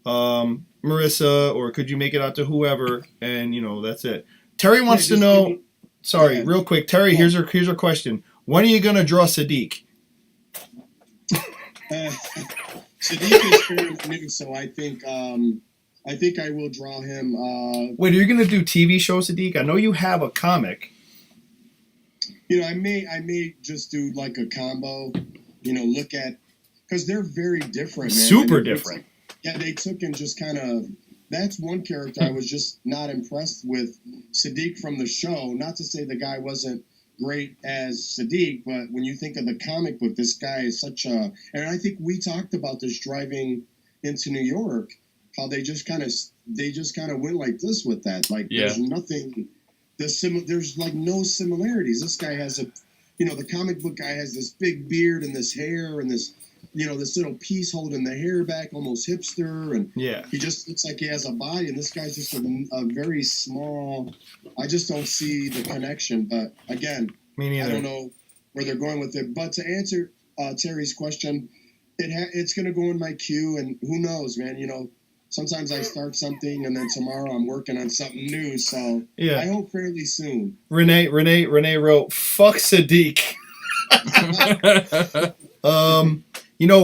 Marissa, or could you make it out to whoever? And that's it. Terry wants to know. Sorry, real quick, Terry. Here's her question. When are you gonna draw Sadiq? Sadiq is fairly new, so I think I will draw him. Wait, are you gonna do TV show Sadiq? I know you have a comic. I may just do like a combo. Look at, because they're very different, man. Super different. They took and just kind of. That's one character I was just not impressed with Sadiq from the show. Not to say the guy wasn't great as Sadiq, but when you think of the comic book, this guy is such a. And I think we talked about this driving into New York, how they just kind of went like this with that. Like there's nothing. There's like no similarities. This guy has the comic book guy has this big beard and this hair and this. This little piece holding the hair back, almost hipster, and he just looks like he has a body. And this guy's just a very small. I just don't see the connection. But again, I don't know where they're going with it. But to answer Terry's question, it's going to go in my queue, and who knows, man? Sometimes I start something, and then tomorrow I'm working on something new. So I hope fairly soon. Renee wrote, "Fuck Sadiq."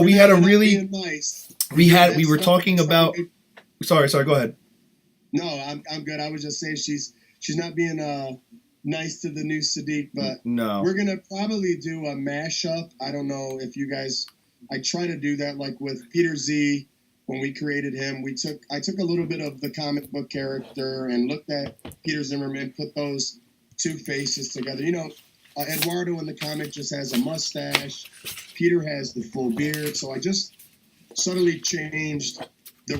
We had a really nice. We were talking about. Sorry, go ahead. No, I'm good. I was just saying she's not being nice to the new Sadiq, but no, we're gonna probably do a mashup. I don't know if you guys. I try to do that like with Peter Z when we created him. I took a little bit of the comic book character and looked at Peter Zimmerman, put those two faces together. Eduardo in the comic just has a mustache. Peter has the full beard. So I just subtly changed the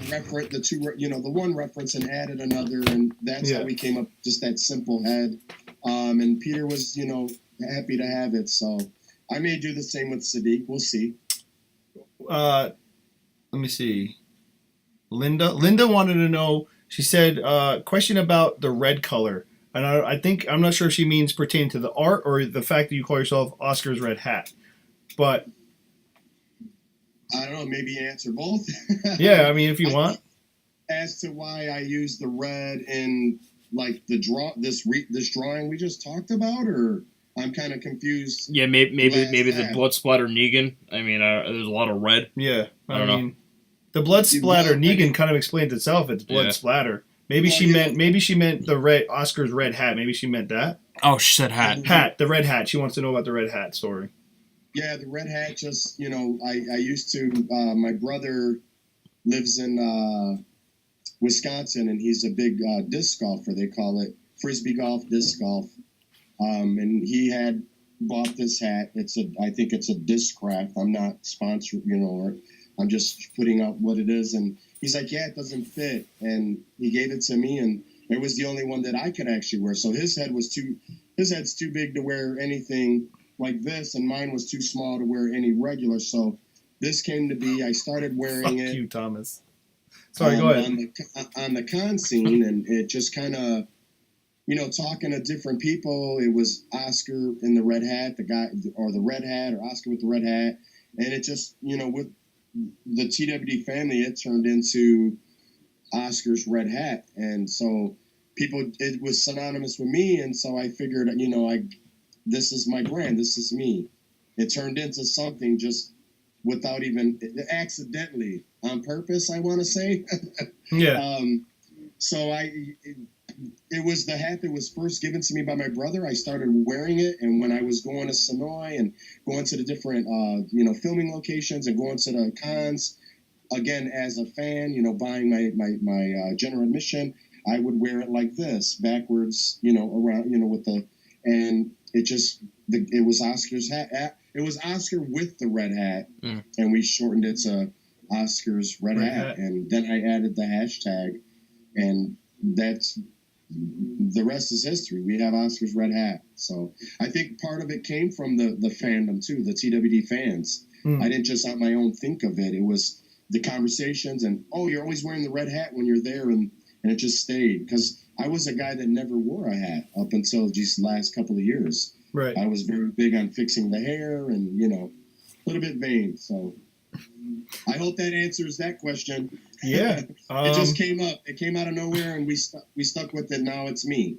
one reference and added another, and that's how we came up just that simple head. And Peter was, happy to have it. So I may do the same with Sadiq. We'll see. Let me see. Linda wanted to know. She said, question about the red color. And I'm not sure if she means pertaining to the art or the fact that you call yourself Oscar's Red Hat. But I don't know, maybe answer both. Yeah, I mean, if you want. As to why I use the red in like this drawing we just talked about, or I'm kind of confused. Yeah, maybe the blood splatter Negan. I mean, there's a lot of red. Yeah, I mean, know. The blood splatter Negan kind of explains itself. It's blood splatter. Maybe she meant the red Oscar's red hat. Maybe she meant that. Oh, she said hat. Hat, the red hat. She wants to know about the red hat story. Yeah, the red hat. Just I used to. My brother lives in Wisconsin, and he's a big disc golfer. They call it frisbee golf, disc golf. And he had bought this hat. I think it's a Discraft. I'm not sponsored, or I'm just putting out what it is. And he's like, yeah, it doesn't fit. And he gave it to me, and it was the only one that I could actually wear. So his head's too big to wear anything like this, and mine was too small to wear any regular. So this came to be. I started wearing it. Fuck you, Thomas. Sorry, go ahead. On the con scene, and it just kind of, talking to different people. It was Oscar in the red hat, the guy, or the red hat, or Oscar with the red hat, and it just, with the TWD family, it turned into Oscar's red hat, and so it was synonymous with me, and so I figured, this is my brand, this is me. It turned into something just without even accidentally, on purpose, I want to say. Yeah. So it was the hat that was first given to me by my brother. I started wearing it, and when I was going to Sonoy and going to the different, filming locations and going to the cons, again, as a fan, buying my general admission, I would wear it like this, backwards, around, and it was Oscar's hat. It was Oscar with the red hat, and we shortened it to Oscar's red hat, and then I added the hashtag, and that's the rest is history. We have Oscar's red hat. So I think part of it came from the fandom too, the TWD fans. I didn't just on my own think of it. It was the conversations, and you're always wearing the red hat when you're there, and it just stayed, because I was a guy that never wore a hat up until these last couple of years. Right. I was very big on fixing the hair, and a little bit vain. So I hope that answers that question. Yeah. It just came up. It came out of nowhere, and we stuck with it. Now it's me.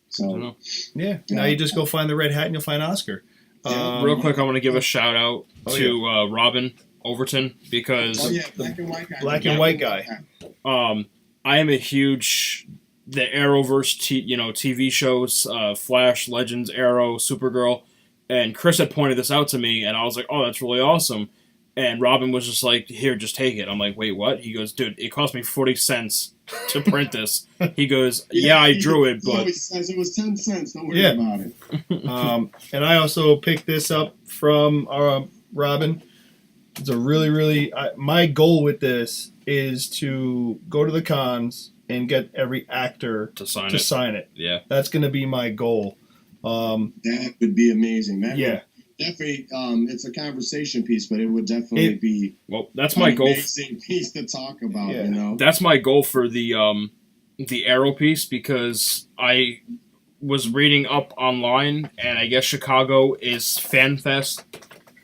So yeah. Now you just go find the red hat, and you'll find Oscar. Real quick, I want to give a shout out to Robin Overton, because black and white guy. Black and white guy. I am a huge the Arrowverse TV shows, Flash, Legends, Arrow, Supergirl, and Chris had pointed this out to me, and I was like, oh, that's really awesome. And Robin was just like, here, just take it. I'm like, wait, what? He goes, dude, it cost me 40 cents to print this. He goes, I drew it, but... He always says it was 10 cents. Don't worry about it. And I also picked this up from Robin. It's a really, really... my goal with this is to go to the cons and get every actor to sign it. Yeah. That's going to be my goal. That would be amazing. Definitely, it's a conversation piece, but it would definitely be. Well, that's my goal. Amazing piece to talk about. That's my goal for the Arrow piece, because I was reading up online, and I guess Chicago is FanFest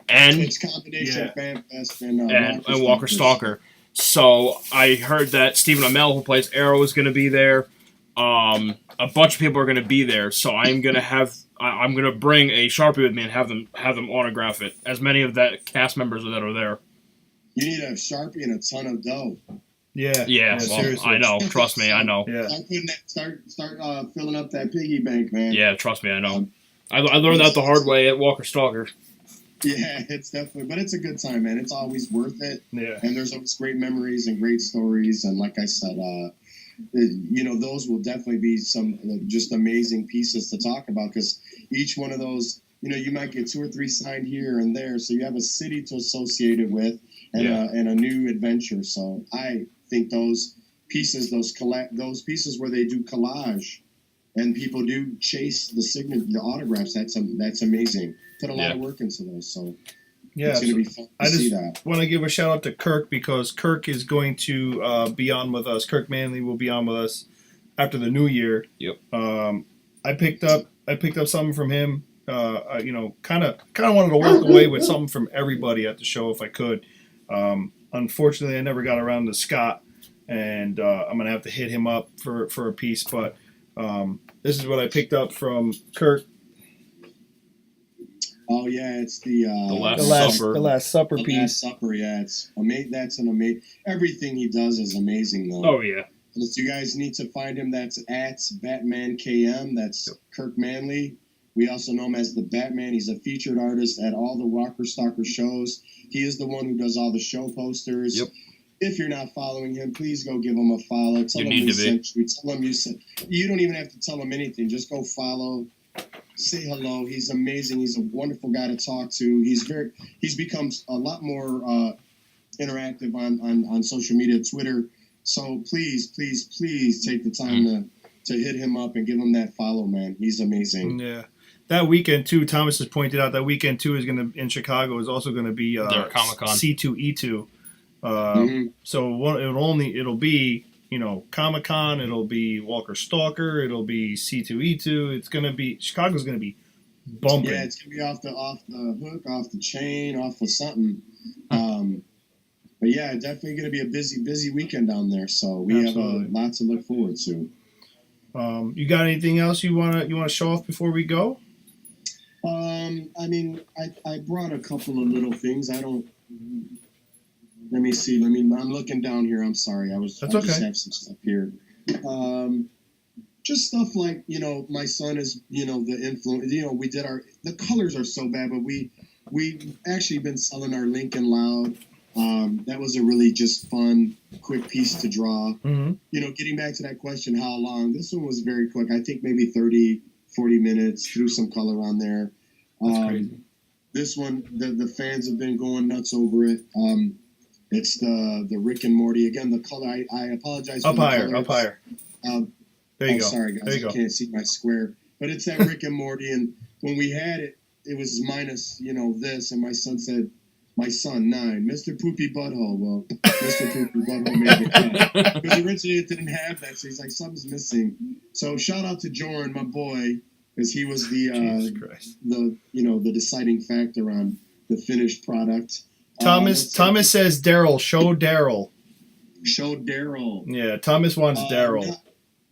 and it's combination of FanFest and Walker Stalker. So I heard that Stephen Amell, who plays Arrow, is going to be there. A bunch of people are going to be there, so I'm going to bring a Sharpie with me and have them autograph it. As many of that cast members that are there. You need a Sharpie and a ton of dough. Yeah. Well, seriously. I know. Trust me, I know. Yeah. Start filling up that piggy bank, man. Yeah, trust me, I know. I learned that the hard way at Walker Stalker. Yeah, it's definitely, but it's a good time, man. It's always worth it. Yeah. And there's always great memories and great stories, and like I said, those will definitely be some just amazing pieces to talk about, because each one of those, you might get 2 or 3 signed here and there, so you have a city to associate it with, and a new adventure. So I think those pieces, those pieces where they do collage, and people do chase the autographs. That's amazing. Put a lot of work into those. So it's going to be fun to see that. I want to give a shout out to Kirk, because Kirk is going to be on with us. Kirk Manley will be on with us after the new year. Yep. I picked up something from him. Kind of wanted to walk away with something from everybody at the show if I could. Unfortunately, I never got around to Scott, and I'm gonna have to hit him up for a piece. But this is what I picked up from Kirk. Oh yeah, it's the Last Supper. The Last Supper the piece. Last Supper, yeah, it's amazing. That's an amazing. Everything he does is amazing, though. Oh yeah. And you guys need to find him. That's at Batman KM. That's Kirk Manley. We also know him as the Batman. He's a featured artist at all the Walker Stalker shows. He is the one who does all the show posters. Yep. If you're not following him, please go give him a follow. Tell him we sent you. Tell him you sent. You don't even have to tell him anything. Just go follow. Say hello. He's amazing. He's a wonderful guy to talk to. He's become a lot more interactive on social media, Twitter. So please take the time to hit him up and give him that follow, man. He's amazing. Yeah. That weekend too, Thomas has pointed out, that weekend too is in Chicago is also going to be Comic-Con. C2E2. So it'll be Comic-Con, it'll be Walker Stalker, it'll be C2E2. It's going to be Chicago's going to be bumping. Yeah, it's going to be off the hook, off the chain, off of something. But yeah, definitely going to be a busy weekend down there. So we have a lot to look forward to. You got anything else you wanna show off before we go? I mean, I brought a couple of little things. Let me see. I'm looking down here. I'm sorry. Just have some stuff here. Just stuff like, my son is, the influence. We did the colors are so bad, but we actually been selling our Lincoln Loud. That was a really just fun, quick piece to draw. Mm-hmm. Getting back to that question, how long? This one was very quick. I think maybe 30, 40 minutes, threw some color on there. That's crazy. This one, the fans have been going nuts over it. It's the Rick and Morty. Again, the color, I apologize for the colors. Up higher. There you go. Sorry, guys. I can't see my square. But it's that Rick and Morty. And when we had it, it was minus, this. And my son said, My son, 9. Mr. Poopy Butthole. Well, Mr. Poopy Butthole made the cut. Because originally it didn't have that, so he's like, something's missing. So shout out to Jordan, my boy, because he was the deciding factor on the finished product. Thomas says Daryl. Show Daryl. Show Daryl. Yeah, Thomas wants Daryl.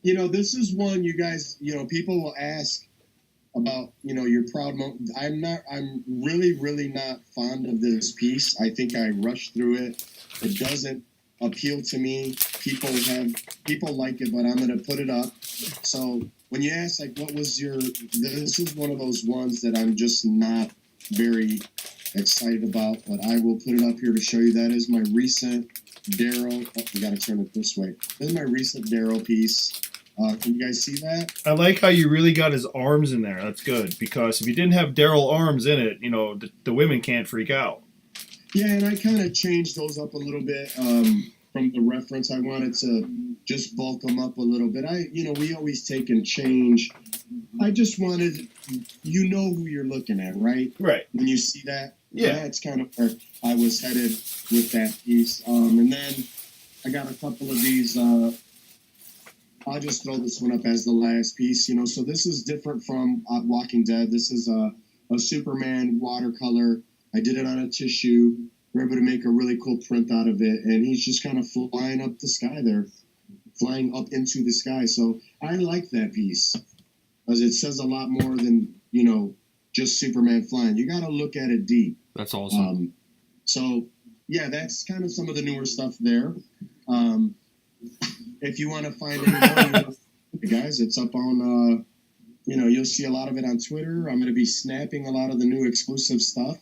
This is one you guys, people will ask about, your proud moment. I'm really, really not fond of this piece. I think I rushed through it. It doesn't appeal to me. People like it, but I'm going to put it up. So when you ask, like, what was this is one of those ones that I'm just not very excited about, but I will put it up here to show you. That is my recent Daryl. Oh, we got to turn it this way. This is my recent Daryl piece. Can you guys see that? I like how you really got his arms in there. That's good, because if you didn't have Daryl arms in it, the women can't freak out. Yeah, and I kind of changed those up a little bit from the reference. I wanted to just bulk them up a little bit. We always take and change. I just wanted, who you're looking at, right? Right. When you see that, yeah, that's kind of where I was headed with that piece. And then I got a couple of these. I'll just throw this one up as the last piece, So this is different from Walking Dead. This is a Superman watercolor. I did it on a tissue. We're able to make a really cool print out of it. And he's just kind of flying up the sky there, flying up into the sky. So I like that piece because it says a lot more than, just Superman flying. You got to look at it deep. That's awesome. So, yeah, that's kind of some of the newer stuff there. If you want to find any more, guys, it's up on, you'll see a lot of it on Twitter. I'm going to be snapping a lot of the new exclusive stuff.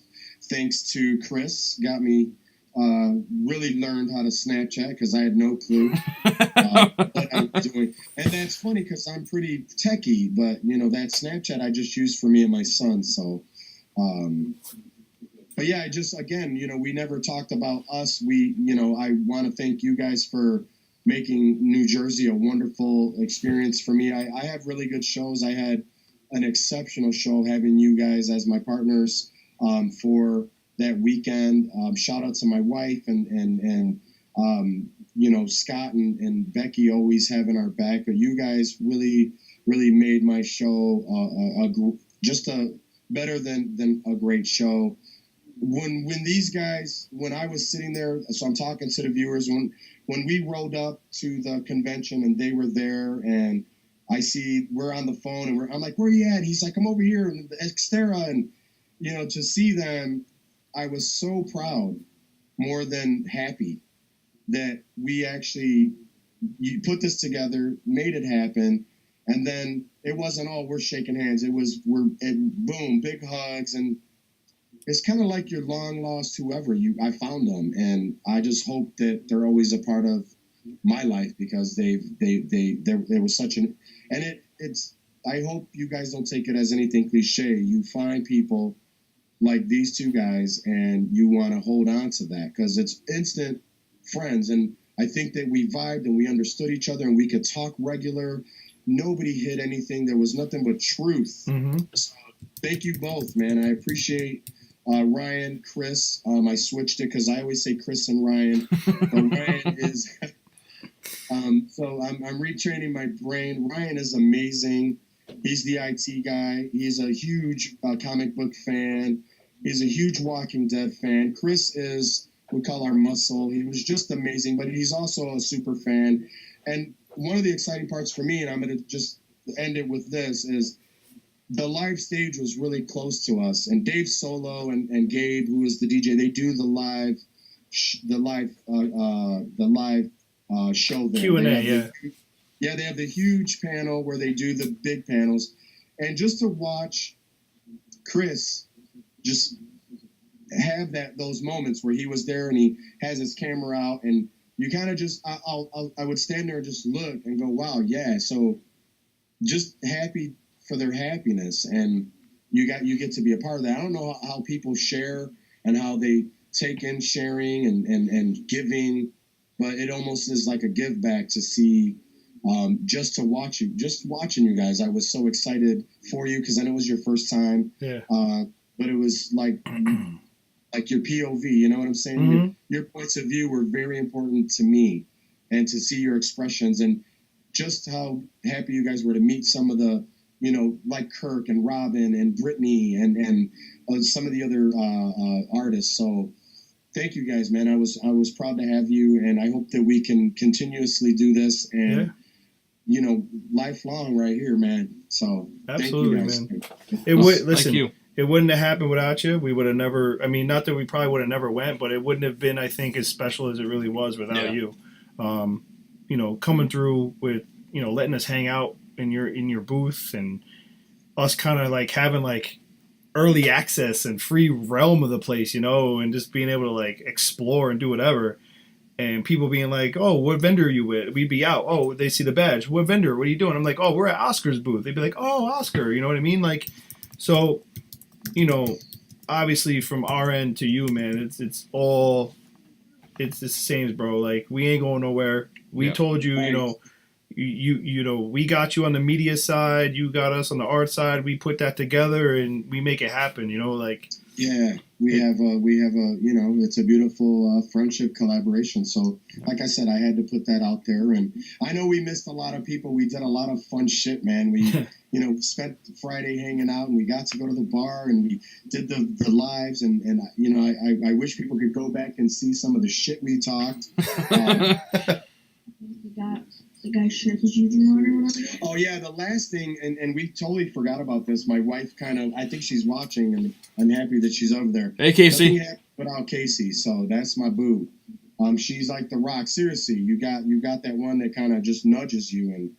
Thanks to Chris, got me really learned how to Snapchat because I had no clue what I was doing. And that's funny because I'm pretty techie, but, that Snapchat I just use for me and my son. So, but yeah, we never talked about us. I want to thank you guys for making New Jersey a wonderful experience for me. I have really good shows. I had an exceptional show having you guys as my partners for that weekend. Shout out to my wife and Scott and Becky always having our back. But you guys really, really made my show better than a great show. When I was sitting there, so I'm talking to the viewers, when we rode up to the convention and they were there and I see we're on the phone and I'm like, where are you at? He's like, I'm over here in the Xterra. And, to see them, I was so proud, more than happy, that we actually put this together, made it happen. And then it wasn't all we're shaking hands. It was, boom, big hugs. And it's kind of like your long lost whoever I found them, and I just hope that they're always a part of my life because they were such an, and it's. I hope you guys don't take it as anything cliche. You find people like these two guys, and you want to hold on to that because it's instant friends, and I think that we vibed and we understood each other, and we could talk regular. Nobody hid anything. There was nothing but truth. Mm-hmm. So thank you both, man. I appreciate. Ryan, Chris, I switched it because I always say Chris and Ryan, but Ryan is, so I'm retraining my brain. Ryan is amazing. He's the IT guy. He's a huge comic book fan. He's a huge Walking Dead fan. Chris is, we call our muscle. He was just amazing, but he's also a super fan. And one of the exciting parts for me, and I'm going to just end it with this, is the live stage was really close to us, and Dave Solo and Gabe, who is the DJ, they do the live show there. Q&A, yeah, they have the huge panel where they do the big panels, and just to watch Chris just have those moments where he was there and he has his camera out, and you kind of just I would stand there and just look and go, wow, yeah. So just happy for their happiness, and you get to be a part of that. I don't know how people share and how they take in sharing and giving, but it almost is like a give back to see just watching you guys. I was so excited for you because I know it was your first time. Yeah. But it was like like your POV, you know what I'm saying? Mm-hmm. Your points of view were very important to me, and to see your expressions, and just how happy you guys were to meet some of the, you know, like Kirk and Robin and Brittany and some of the other artists. So thank you guys, man. I was proud to have you, and I hope that we can continuously do this, and you know, lifelong right here, man. So absolutely, thank you guys. man. It would listen. Thank you. It wouldn't have happened without you. We would have never. I mean, not that we probably would have never went, but it wouldn't have been, I think, as special as it really was without you. You know, coming through with, you know, letting us hang out in your booth, and us kind of like having like early access and free realm of the place, you know, and just being able to like explore and do whatever. And people being like, "Oh, what vendor are you with?" We'd be out. Oh, they see the badge. What vendor? What are you doing? I'm like, "Oh, we're at Oscar's booth." They'd be like, "Oh, Oscar." You know what I mean? Like, so, you know, obviously from our end to you, man, it's the same, bro. Like, we ain't going nowhere. We told you, you know, you know, we got you on the media side, you got us on the art side. We put that together and we make it happen. You know, like. Yeah, we have a, you know, it's a beautiful friendship collaboration. So, like I said, I had to put that out there, and I know we missed a lot of people. We did a lot of fun shit, man. We, you know, spent Friday hanging out, and we got to go to the bar, and we did the lives, and you know, I wish people could go back and see some of the shit we talked. The guy's shirt that you drew on or whatever. Oh yeah, the last thing, and we totally forgot about this. My wife kind of, I think she's watching, and I'm happy that she's over there. Hey, Casey. Without Casey, so that's my boo. She's like the Rock. Seriously, you got that one that kind of just nudges you,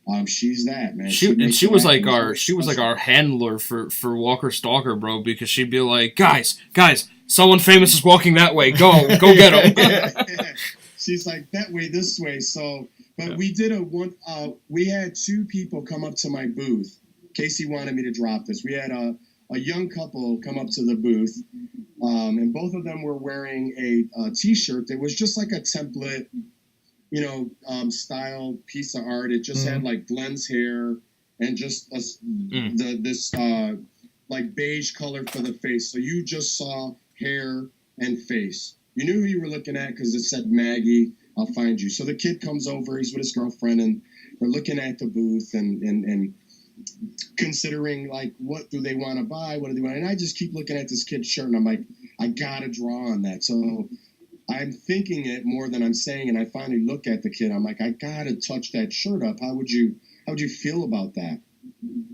and she's that, man. She was like our handler for Walker Stalker, bro, because she'd be like, guys, someone famous is walking that way. Go get him. She's like, that way, this way. So. But we did we had two people come up to my booth. Casey wanted me to drop this. We had a young couple come up to the booth, and both of them were wearing a T-shirt that was just like a template, you know, style piece of art. It just had like Glenn's hair and just this like beige color for the face. So you just saw hair and face. You knew who you were looking at because it said Maggie. I'll find you. So the kid comes over, he's with his girlfriend, and they're looking at the booth and considering, like, what do they want to buy? What do they want? And I just keep looking at this kid's shirt, and I'm like, I got to draw on that. So I'm thinking it more than I'm saying, and I finally look at the kid. I'm like, I got to touch that shirt up. How would you feel about that?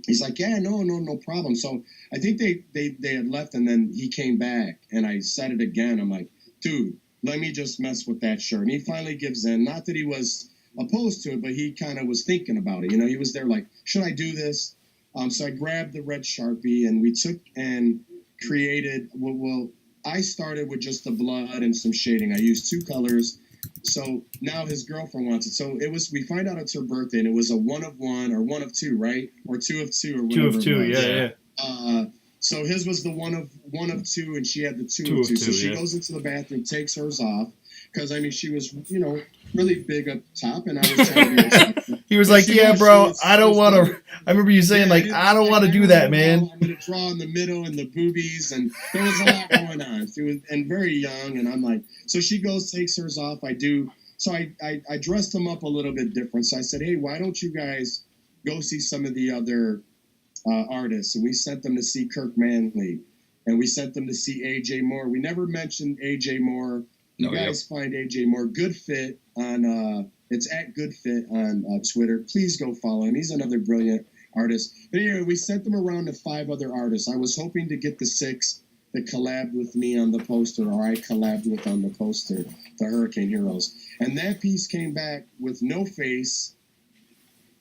He's like, yeah, no problem. So I think they had left, and then he came back, and I said it again. I'm like, dude, let me just mess with that shirt. And he finally gives in. Not that he was opposed to it, but he kind of was thinking about it. You know, he was there like, should I do this? So I grabbed the red Sharpie, and we took and created, well, I started with just the blood and some shading. I used two colors. So now his girlfriend wants it. So we find out it's her birthday, and it was a 1 of 1 or 1 of 2, right? Or 2 of 2 or whatever. 2 of 2, yeah. So his was the 1 of 2, and she had the 2 of 2. So she goes into the bathroom, takes hers off, because I mean she was, you know, really big up top, and I was trying to be respectful. He was like, "Yeah, bro, I don't want to." I remember you saying, like, "I don't want to do that, man." I'm gonna draw in the middle and the boobies, and there was a lot going on. She was and very young, and I'm like, so she goes, takes hers off. I do. So I dressed them up a little bit different. So I said, hey, why don't you guys go see some of the other artists? And we sent them to see Kirk Manley, and we sent them to see AJ Moore. We never mentioned AJ Moore. You guys find AJ Moore. Good Fit on it's at Good Fit on Twitter. Please go follow him. He's another brilliant artist. But anyway, we sent them around to 5 other artists. I was hoping to get the 6 that collabed with me on the poster, or I collabed with on the poster, the Hurricane Heroes. And that piece came back with no face,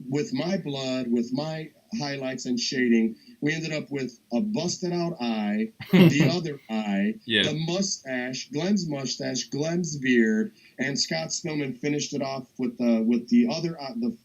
with my blood, with my highlights and shading. We ended up with a busted out eye, the other eye, the mustache, Glenn's beard, and Scott Spillman finished it off with the other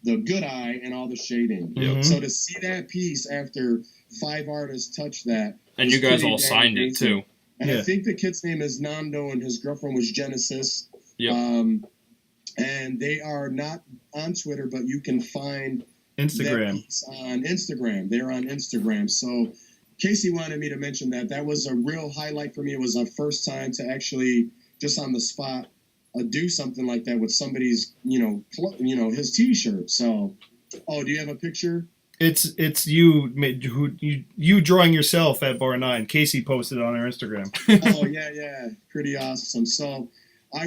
the good eye and all the shading. So to see that piece after 5 artists touched that, and you guys all signed it too. And I think the kid's name is Nando, and his girlfriend was Genesis. And they are not on Twitter, but you can find Instagram. On Instagram. They're on Instagram. So Casey wanted me to mention that. That was a real highlight for me. It was a first time to actually, just on the spot, do something like that with somebody's, his T-shirt. So, do you have a picture? It's you drawing yourself at Bar 9. Casey posted it on her Instagram. Oh, yeah. Pretty awesome. So I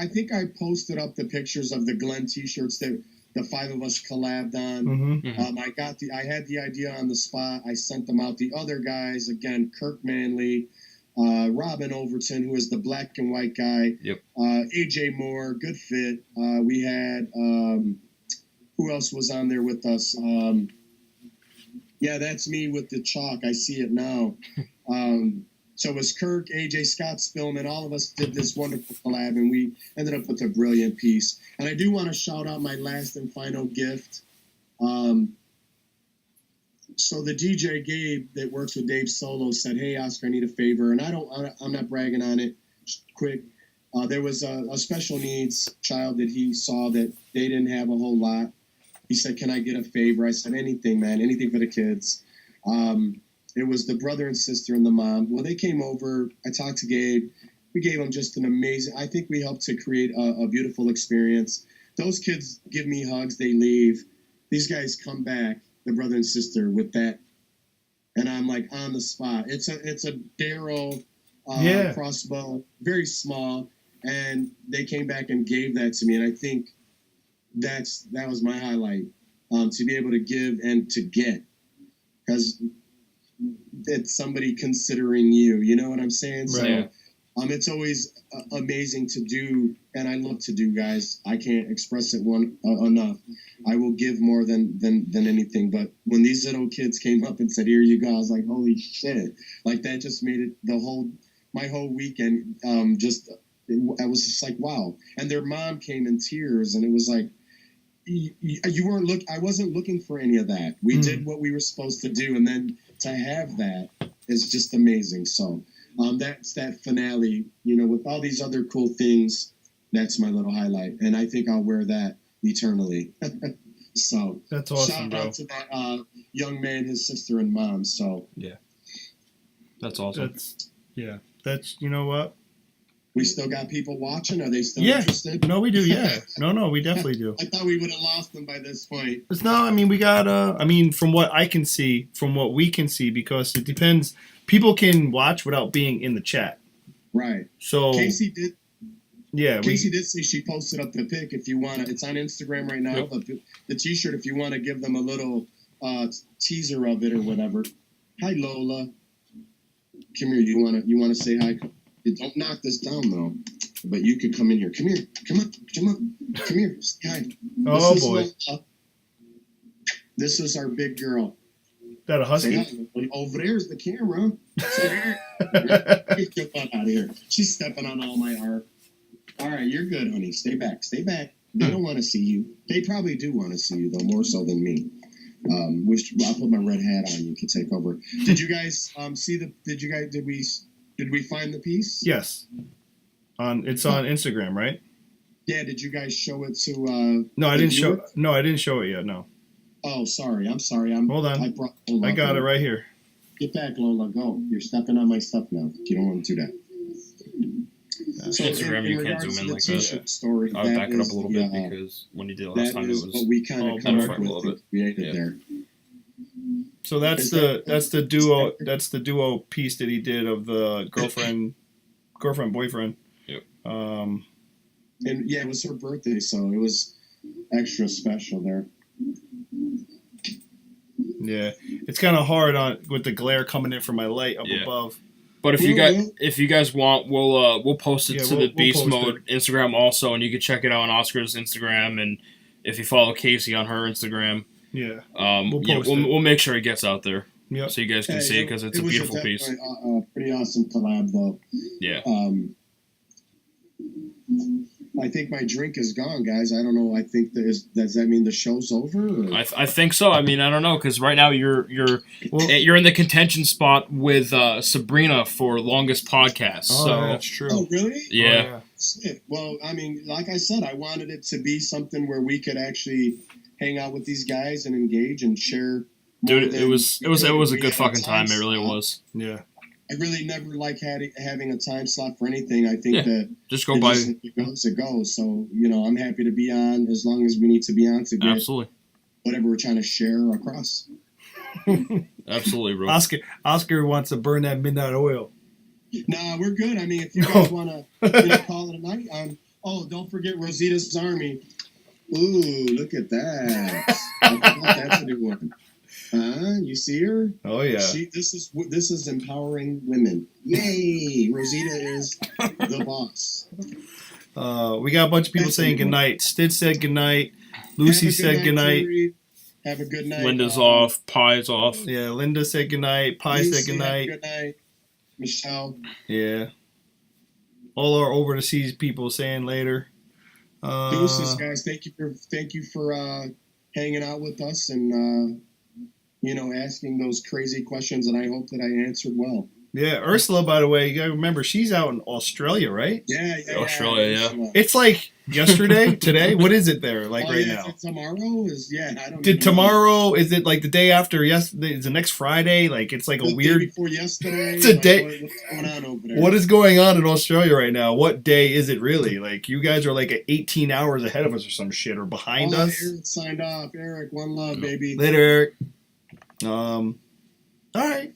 think I posted up the pictures of the Glenn T-shirts that the 5 of us collabed on. Mm-hmm. I had the idea on the spot. I sent them out. The other guys, again, Kirk Manley, Robin Overton, who is the black and white guy. Yep. AJ Moore, good fit. We had, who else was on there with us? Yeah, that's me with the chalk. I see it now. So it was Kirk, AJ, Scott Spillman. All of us did this wonderful collab, and we ended up with a brilliant piece. And I do want to shout out my last and final gift. So the DJ Gabe that works with Dave Solo said, "Hey Oscar, I need a favor," and I'm not bragging on it. Just quick, there was a special needs child that he saw that they didn't have a whole lot. He said, "Can I get a favor?" I said, "Anything, man, anything for the kids." It was the brother and sister and the mom. Well, they came over. I talked to Gabe. We gave them just an amazing. I think we helped to create a beautiful experience. Those kids give me hugs. They leave. These guys come back, the brother and sister, with that, and I'm like on the spot. It's a Darrow crossbow, very small, and they came back and gave that to me, and I think that was my highlight, to be able to give and to get, because it's somebody considering you. You know what I'm saying? Right. So, it's always amazing to do, and I love to do, guys. I can't express it enough. I will give more than anything. But when these little kids came up and said, "Here you go," I was like, "Holy shit!" Like that just made it my whole weekend. I was just like, wow. And their mom came in tears, and it was like, you weren't I wasn't looking for any of that. We did what we were supposed to do, and then to have that is just amazing. So that's that finale, with all these other cool things. That's my little highlight, and I think I'll wear that eternally. So that's awesome, shout bro. out to that young man, his sister, and mom. So yeah, that's awesome. That's you know what. We still got people watching? Are they still interested? No, we do, yeah. No, we definitely do. I thought we would have lost them by this point. No, we got, from what I can see, from what we can see, because it depends. People can watch without being in the chat. Right. So Casey did. Yeah. Casey did say she posted up the pic if you want to. It's on Instagram right now. Yep. But the T-shirt, if you want to give them a little teaser of it or whatever. Hi, Lola. Come here. You want to say hi? Don't knock this down, though. But you could come in here. Come here. Come here. Say hi. Oh, boy. Lola. This is our big girl. That a husky? Over there's the camera. Get your butt out of here. She's stepping on all my art. All right, you're good, honey. Stay back. They don't want to see you. They probably do want to see you, though, more so than me. I'll put my red hat on. You can take over. Did you guys see the? Did we find the piece? Yes. It's on Instagram, right? Yeah. Did you guys show it to? No, I didn't show. No, I didn't show it yet. No. Oh, sorry. I'm sorry. Hold on. I got it right here. Get back, Lola. Go. You're stepping on my stuff now. You don't want to do that. So Instagram, you can't zoom in like that. Story, I would back it up a little bit because when you did it last time, it was what we kind of come up with and created there. So that's the duo piece that he did of the girlfriend boyfriend. Yep. And yeah, it was her birthday, so it was extra special there. Yeah, it's kind of hard with the glare coming in from my light up above. But if you guys want, we'll post it to the Beast Mode Instagram also, and you can check it out on Oscar's Instagram, and if you follow Casey on her Instagram, we'll make sure it gets out there, so you guys can see it because it's a beautiful piece. Pretty awesome collab though. Yeah. I think my drink is gone, guys. I don't know. I think does that mean the show's over? Or? I think so. I mean, I don't know because right now you're in the contention spot with Sabrina for longest podcast. Oh, so that's true. Oh, really? Yeah. Well, I mean, like I said, I wanted it to be something where we could actually hang out with these guys and engage and share Dude, it was a good fucking time. It really was. Yeah. I really never like having a time slot for anything. I think that just go by. It goes. So, I'm happy to be on as long as we need to be on to get whatever we're trying to share across. Absolutely, bro. Oscar wants to burn that midnight oil. Nah, we're good. I mean, if you guys want to call it a night, don't forget Rosita's Army. Ooh, look at that. I thought that's a new one. You see her? Oh yeah. This is empowering women. Yay! Rosita is the boss. We got a bunch of people saying goodnight. Stitch said goodnight. Lucy said goodnight. Have a good night. Linda's off. Pie's off. Yeah, Linda said goodnight. Pie said goodnight. Good night. Michelle. Yeah. All our over the seas people saying later. Deuces, guys. Thank you for hanging out with us and asking those crazy questions, and I hope that I answered well. Yeah, Ursula, by the way, you gotta remember she's out in Australia, right? Yeah. Australia, yeah. It's like yesterday, today. What is it there like right now? Tomorrow is I don't. Did tomorrow? Is it like the day after yesterday? Is it next Friday? Like it's like a weird. Day before yesterday. It's a day. What's going on over there? What is going on in Australia right now? What day is it really? Like you guys are like 18 hours ahead of us or some shit or behind us. Eric signed off. Eric, one love, baby. Later, Eric. All right.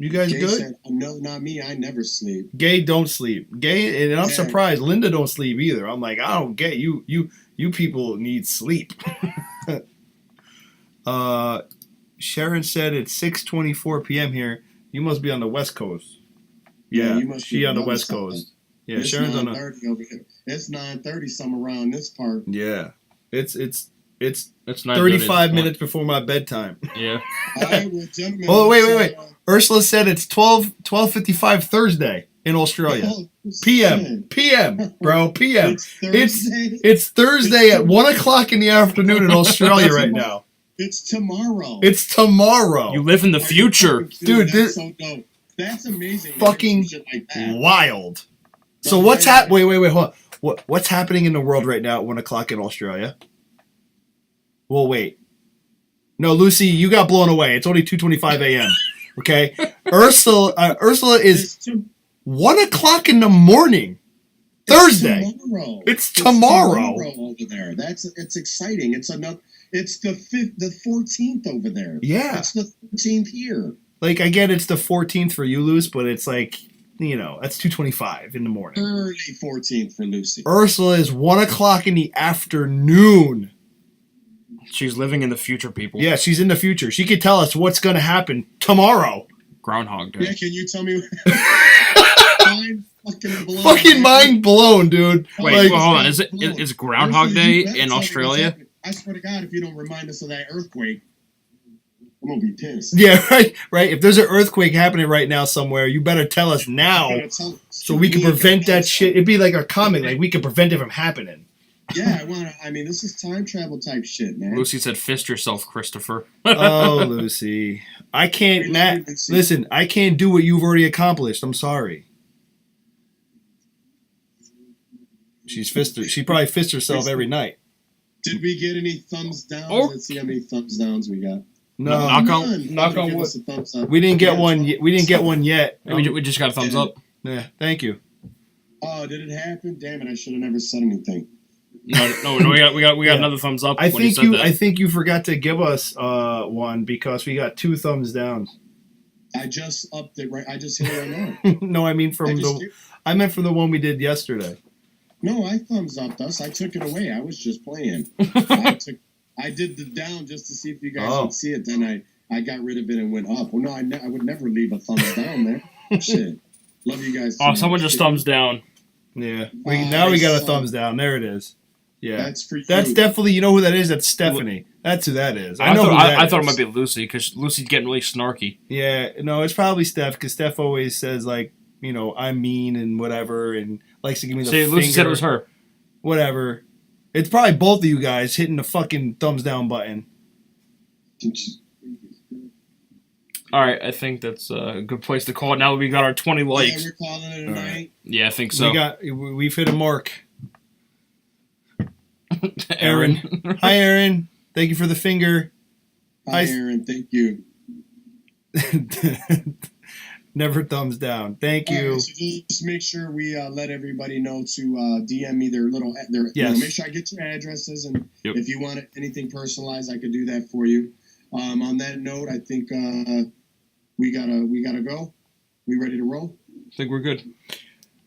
You guys Gay good? Said, no, not me. I never sleep. Gay don't sleep. Gay, and I'm surprised Linda don't sleep either. I'm like, I don't get you. You people need sleep. Sharon said it's 6:24 p.m. here. You must be on the West Coast. Yeah, you must she be on the West Coast. Yeah, it's Sharon's on the. Over here. It's 9:30 some around this part. Yeah, it's 9:30 35 minutes before my bedtime. Yeah. All right, well, gentlemen. Oh wait. Ursula said it's 12:55 Thursday in Australia. PM, bro, PM. It's Thursday at 1:00 in the afternoon in Australia right now. It's tomorrow. It's tomorrow. You live in the future, dude. That's so dope. That's amazing. Fucking like that. Wild. So what's happening? Wait, hold on. What's happening in the world right now at 1:00 in Australia? Well, wait. No, Lucy, you got blown away. It's only 2:25 a.m. Okay, Ursula is 1:00 in the morning. Thursday. It's tomorrow over there. It's exciting. It's the 14th over there. Yeah, it's the 13th here. Like I get it's the 14th for you, Luce, but it's like that's 2:25 in the morning. Early 14th for Lucy. Ursula is 1:00 in the afternoon. She's living in the future, people. Yeah, she's in the future. She could tell us what's going to happen tomorrow. Groundhog Day. Yeah, can you tell me? Fucking mind blown, dude. Wait, hold on. Is Groundhog Day in Australia? I swear to God, if you don't remind us of that earthquake, I'm gonna be pissed. Yeah, right. If there's an earthquake happening right now somewhere, you better tell us now, so we can prevent that shit. It'd be like a comic, like we can prevent it from happening. Yeah, I mean, this is time travel type shit, man. Lucy said, "Fist yourself, Christopher." Oh, Lucy, I can't. Matt, listen, I can't do what you've already accomplished. I'm sorry. She probably fists herself every night. Did we get any thumbs down? Let's see how many thumbs downs we got. No, knock on wood. We didn't get one. We didn't get one yet. We just got a thumbs up. Yeah, thank you. Oh, did it happen? Damn it! I should have never said anything. No, we got another thumbs up. I think you forgot to give us one because we got 2 thumbs down. I just upped it right. I just hit it right now. No, I mean I meant from the one we did yesterday. No, I thumbs upped us. I took it away. I was just playing. I did the down just to see if you guys would see it. Then I got rid of it and went up. Well, no, I would never leave a thumbs down there. Shit. Love you guys. Oh, someone just thumbs down. Yeah. Now we got a thumbs down. There it is. Yeah, that's for you. That's definitely, you know who that is? That's Stephanie. That's who that is. I thought it might be Lucy because Lucy's getting really snarky. Yeah, no, it's probably Steph because Steph always says like, I'm mean and whatever, and likes to give me the finger. Lucy said it was her. Whatever. It's probably both of you guys hitting the fucking thumbs down button. All right, I think that's a good place to call it. Now that we got our 20 likes. Yeah, we're calling it a night. Right. Yeah, I think so. We've hit a mark. Aaron. Hi, Aaron. Thank you for the finger. Hi, Aaron. Thank you. Never thumbs down. Thank you. Right, so just make sure we let everybody know to DM me their make sure I get your addresses, and if you want anything personalized, I could do that for you. On that note, I think we gotta go. We ready to roll? I think we're good.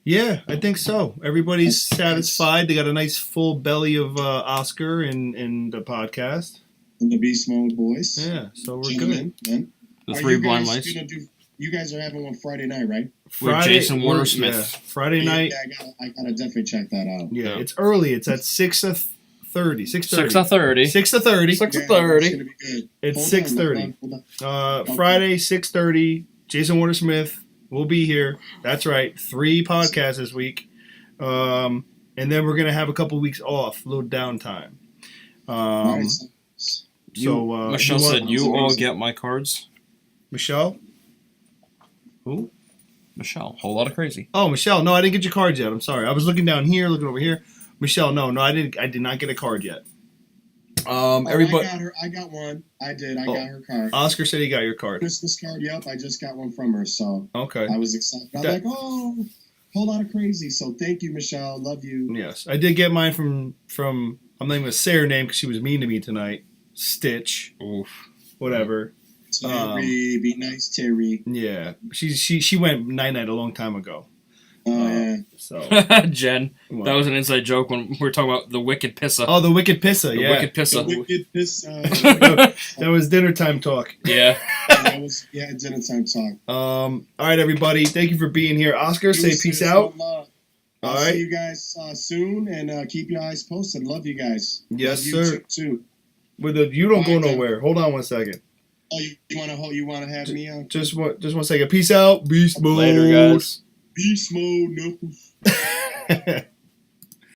Yeah, I think so. Everybody's satisfied. They got a nice full belly of Oscar in the podcast. And the Beast Mode boys. Yeah, so we're good. Man. The three blind mice. You guys are having one Friday night, right? With Jason Warner Smith. Yeah, Friday night. Yeah, I gotta definitely check that out. Yeah, it's early. It's at 6:30. 6:30. 6:30. 6:30. 6:30. It's gonna be good. It's 6:30. Friday, 6:30. Jason Warner Smith will be here. That's right. 3 podcasts this week. And then we're gonna have a couple weeks off, a little downtime. Nice. So Michelle said you all get my cards. Michelle? Who? Michelle. Whole lot of crazy. Oh, Michelle. No, I didn't get your cards yet. I'm sorry. I was looking down here, looking over here. Michelle, no, I didn't. I did not get a card yet. Everybody. I got one. I did. I got her card. Oscar said he got your card. Christmas card. Yep, I just got one from her. So okay. I was excited. I was like, oh, whole lot of crazy. So thank you, Michelle. Love you. Yes, I did get mine from. I'm not even gonna say her name because she was mean to me tonight. Stitch. Oof. Whatever. Terry, be nice, Terry. Yeah, she went night a long time ago. Oh yeah. So Jen, that was an inside joke when we were talking about the Wicked Pissa. Oh, the Wicked Pissa. Yeah. Wicked Pissa. The Wicked Pissa. That was dinner time talk. Yeah. That was dinner time talk. All right, everybody. Thank you for being here. Oscar, say peace out. All right. See you guys soon, and keep your eyes posted. Love you guys. Yes, Love sir. You too. You don't go nowhere. Hold on one second. Oh, you wanna have me on? Just one second. Peace out. Beast mode. Later, guys. Beast mode, knuckles.